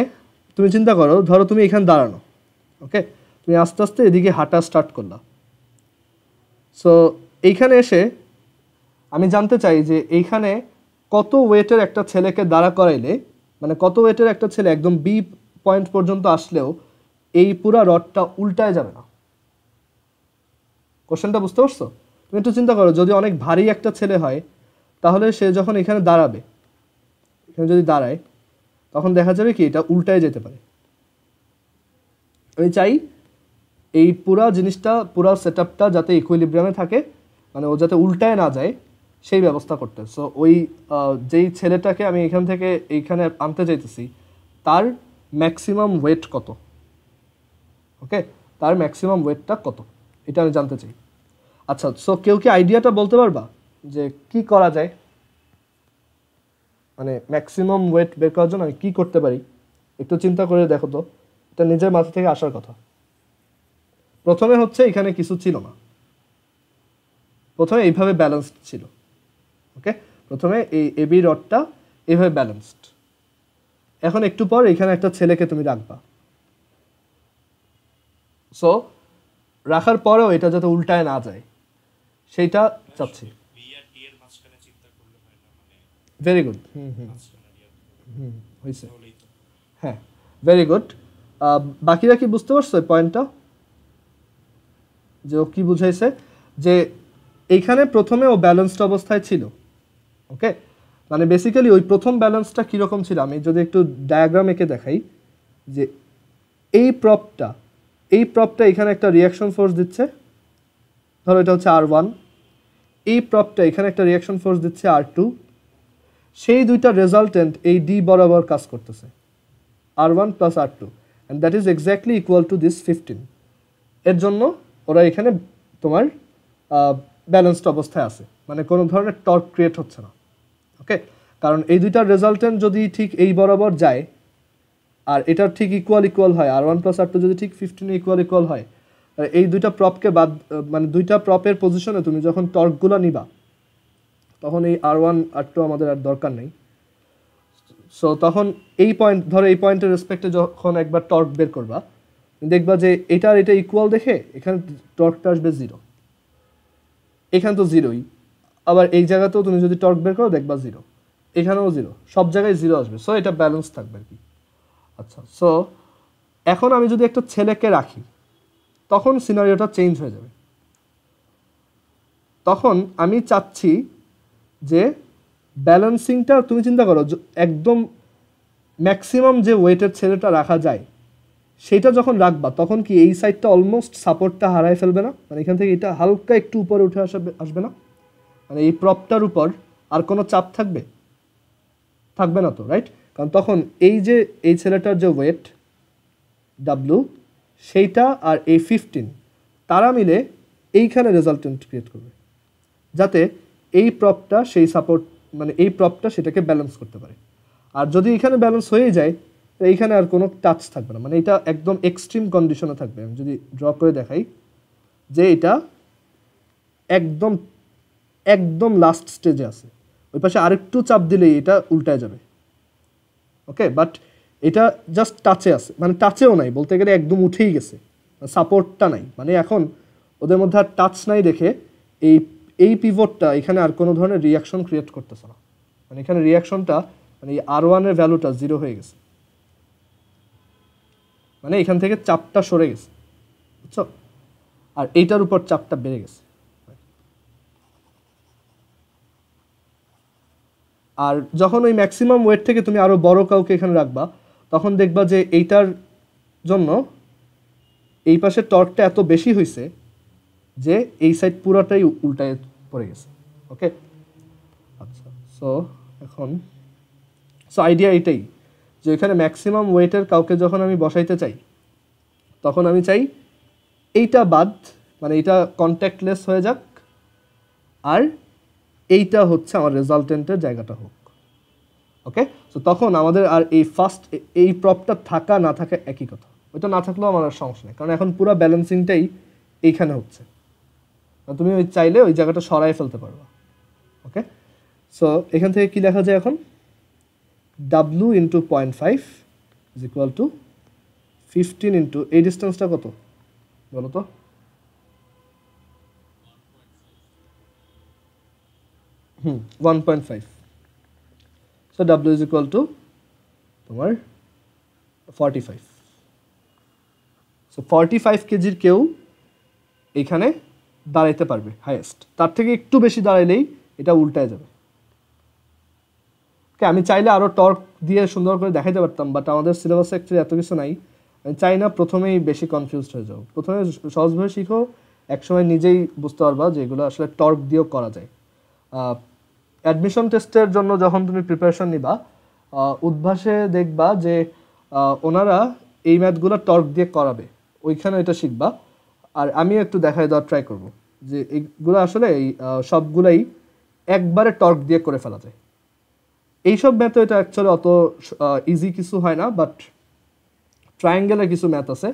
তুমি চিন্তা করো, ধরো তুমি এখানে দাঁড়ানো, ওকে, তুমি আস্তে আস্তে এদিকে হাঁটা স্টার্ট করলা। সো এইখানে এসে আমি জানতে চাই যে এইখানে কত ওয়েটের একটা ছেলেকে দাঁড়া করাইলে, মানে কত ওয়েটের একটা ছেলে একদম বি পয়েন্ট পর্যন্ত আসলেও এই পুরা রডটা উল্টায় যাবে না। কোশ্চেনটা বুঝতে পারছো? তুমি একটু চিন্তা করো, যদি অনেক ভারী একটা ছেলে হয়, তাহলে সে যখন এখানে দাঁড়াবে, এখানে যদি দাঁড়ায়, তখন দেখা যাবে কি এটা উল্টায় যেতে পারে। আমি চাই এই পুরা জিনিসটা, পুরা সেট আপটা যাতে ইকুইলিব্রিয়ামে থাকে, মানে ও যাতে উল্টায় না যায়, সেই ব্যবস্থা করতে। সো ওই যেই ছেলেটাকে আমি এখান থেকে এইখানে আনতে চাইতেছি, তার ম্যাক্সিমাম ওয়েট কত, ওকে, তার ম্যাক্সিমাম ওয়েটটা কত, এটা আমি জানতে চাই। আচ্ছা, সো কেউ কি আইডিয়াটা বলতে পারবা যে কি করা যায়, মানে ম্যাক্সিমাম ওয়েট বের করার জন্য আমি কী করতে পারি? একটু চিন্তা করে দেখো তো, এটা নিজের মাথা থেকে আসার কথা। প্রথমে হচ্ছে এখানে কিছু ছিল না, প্রথমে এইভাবে ব্যালেন্সড ছিল। ওকে, প্রথমে এই এবি রডটা এইভাবে ব্যালেন্সড। এখন একটু পর এখানে একটা ছেলেকে তুমি রাখবা। সো রাখার পরেও এটা যাতে উল্টায় না যায়, সেইটা চাচ্ছি। ভেরি গুড, হয়েছে, হ্যাঁ, ভেরি গুড। বাকিরা কি বুঝতে পারছো এই পয়েন্টটা, যে ও কি বুঝাইছে? যে এইখানে প্রথমে ও ব্যালেন্সড অবস্থায় ছিল, ওকে, মানে বেসিক্যালি ওই প্রথম ব্যালেন্সটা কীরকম ছিল, আমি যদি একটু ডায়াগ্রাম এঁকে দেখাই, যে এই প্রপটা এখানে একটা রিয়াকশন ফোর্স দিচ্ছে, ধরো এটা হচ্ছে R1, এই প্রপটা এখানে একটা রিয়াকশন ফোর্স দিচ্ছে R2, সেই দুইটা রেজাল্টেন্ট এই ডি বরাবর কাজ করতেছে, R1 plus R2, and that is exactly equal to this 15। এর জন্য ওরা এখানে তোমার ব্যালেন্সড অবস্থায় আছে, মানে কোনো ধরনের টর্ক ক্রিয়েট হচ্ছে না। ওকে, কারণ এই দুইটার রেজাল্টেন্ট যদি ঠিক এই বরাবর যায়, আর এটার ঠিক ইকুয়াল হয়, R1 প্লাস R2 যদি ঠিক 15 ইকুয়াল হয়, এই দুইটা প্রপকে বাদ, মানে দুইটা প্রপের পজিশনে তুমি যখন টর্কগুলো নিবা, তখন এই R1 R2 আমাদের আর দরকার নেই। সো তখন এই পয়েন্ট, ধরো এই পয়েন্টের রেসপেক্টে যখন একবার টর্ক বের করবা, দেখবা যে এটা ইকুয়াল দেখে এখানে টর্কটা আসবে 0, এখানে তো 0ই, আবার এই জায়গাতেও তুমি যদি টর্ক বের করো দেখবা 0। এখানেও 0, সব জায়গায় 0 আসবে, সো এটা ব্যালেন্স থাকবে আর কি। আচ্ছা, সো এখন আমি যদি একটা ছেলেকে রাখি তখন সিনারিওটা চেঞ্জ হয়ে যাবে। তখন আমি চাচ্ছি যে ব্যালেন্সিংটা, তুমি চিন্তা করো একদম ম্যাক্সিমাম যে ওয়েটের ছেলেটা রাখা যায় সেটা যখন রাখবা তখন কি এই সাইডটা অলমোস্ট সাপোর্টটা হারায় ফেলবে না? মানে এখান থেকে এটা হালকা একটু উপরে উঠে আসবে না? মানে এই প্রপটার উপর আর কোনো চাপ থাকবে? থাকবে না তো, রাইট? কারণ তখন এই যে এই ছেলেটার যে ওয়েট ডাব্লু সেইটা আর এই 15 তারা মিলে এইখানে রেজাল্টেন্ট ক্রিয়েট করবে, যাতে এই প্রপটা সেই সাপোর্ট, মানে এই প্রপটা সেটাকে ব্যালেন্স করতে পারে। আর যদি এখানে ব্যালেন্স হয়ে যায় তো এইখানে আর কোনো টাচ থাকবে না, মানে এটা একদম এক্সট্রিম কন্ডিশনে থাকবে। আমি যদি ড্র করে দেখাই যে এটা একদম একদম লাস্ট স্টেজে আছে, ওই পাশে আরেকটু চাপ দিলেই এটা উল্টায় যাবে। ওকে, বাট এটা জাস্ট টাচে আছে, মানে টাচেও নাই বলতে গেলে, একদম উঠেই গেছে, সাপোর্টটা নাই। মানে এখন ওদের মধ্যে আর টাচ নাই দেখে এই এই পিভটটা এখানে আর কোনো ধরনের রিয়াকশন ক্রিয়েট করতেছে না, মানে এখানে রিয়াকশনটা, মানে এই R1 এর ভ্যালুটা 0 হয়ে গেছে, মানে এখান থেকে চাপটা সরে গেছে, বুঝছো? আর এইটার উপর চাপটা বেড়ে গেছে। আর যখন ওই ম্যাক্সিমাম ওয়েট থেকে তুমি আরো বড় কাউকে এখানে রাখবা তখন দেখবা যে এইটার জন্য এই পাশে টর্কটা এত বেশি হয়েছে যে এই সাইড পুরোটাই উল্টায় পড়ে গেছে। ওকে, আচ্ছা, সো এখন আইডিয়া এটাই যে এখানে ম্যাক্সিমাম ওয়েটের কাউকে যখন আমি বসাইতে চাই তখন আমি চাই এইটা বাদ, মানে এইটা কন্ট্যাক্টলেস হয়ে যাক, আর এইটা হচ্ছে আমার রেজাল্টেন্টের জায়গাটা হোক। ওকে, সো তখন আমাদের আর এই ফার্স্ট এই প্রপটা থাকা না থাকা একই কথা, ওইটা না থাকলেও আমার আর সমস্যা নেই, কারণ এখন পুরো ব্যালেন্সিংটাই এইখানে হচ্ছে। তুমি ওই চাইলে ওই জায়গাটা সরাই ফেলতে পারবা। ওকে, সো এখান থেকে কি লেখা যায় এখন? W into 0.5 is equal two 15 into, এই ডিস্টেন্সটা কত বলো তো? হুম, 1.5। So W is equal two তোমার 45। সো 45 কেজির কেউ এখানে দাঁড়াইতে পারবে হাইয়েস্ট, তার থেকে একটু বেশি দাঁড়াইলেই এটা উল্টায় যাবে। ওকে, আমি চাইলে আরও টর্ক দিয়ে সুন্দর করে দেখাইতে পারতাম, বাট আমাদের সিলেবাসে অ্যাকচুয়ালি এত কিছু নাই। আমি চাই না প্রথমেই বেশি কনফিউজড হয়ে যাও, প্রথমে সহজভাবে শিখো, একসময় নিজেই বুঝতে পারবা যে এগুলো আসলে টর্ক দিয়েও করা যায়। অ্যাডমিশন টেস্টের জন্য যখন তুমি প্রিপারেশন নিবা উদ্ভাসে দেখবা যে ওনারা এই ম্যাথগুলো টর্ক দিয়ে করাবে, ওইখানে এটা শিখবা। আর আমিও একটু দেখাই দেওয়ার ট্রাই করব যে এইগুলো আসলে এই সবগুলাই একবারে টর্ক দিয়ে করে ফেলা যায়। এইসব ম্যাথ এটা অ্যাকচুয়ালি অত ইজি কিছু হয় না, বাট ট্রায়াঙ্গেলের কিছু ম্যাথ আছে,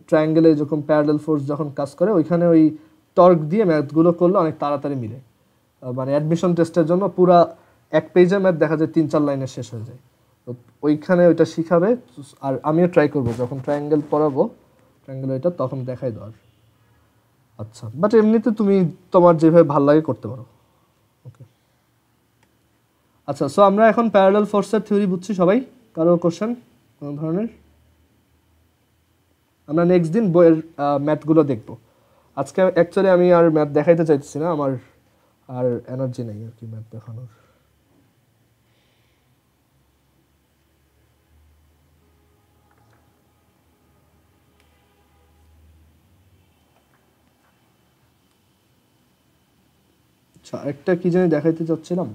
ট্রায়াঙ্গেলে যখন প্যারালেল ফোর্স যখন কাজ করে ওইখানে ওই টর্ক দিয়ে ম্যাথগুলো করলে অনেক তাড়াতাড়ি মিলে। মানে অ্যাডমিশন টেস্টের জন্য পুরা এক পেজের ম্যাথ দেখা যায় 3-4 লাইনে শেষ হয়ে যায়, তো ওইখানে ওইটা শিখাবে। আর আমিও ট্রাই করব যখন ট্রায়াঙ্গেল পড়াবো, ট্রায়াঙ্গেল এটা তখন দেখাই দেওয়ার। আচ্ছা, বাট এমনিতে তুমি তোমার যেভাবে ভালো লাগে করতে পারো। ওকে, আচ্ছা, সো আমরা এখন প্যারালাল ফোর্সের থিওরি বুঝছি সবাই। কারো কোশ্চেন কোনো ধরনের? আমরা নেক্সট দিন বইয়ের ম্যাথগুলো দেখবো। আজকে অ্যাকচুয়ালি আমি আর ম্যাথ দেখাইতে চাইতেছি না, আমার আর এনার্জি নেই আর কি ম্যাথ দেখানোর। আচ্ছা, একটা কি জানি দেখাইতে চাচ্ছিলাম।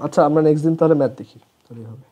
আচ্ছা, আমরা নেক্সট দিন তাহলে ম্যাথ দেখি, তাহলেই হবে।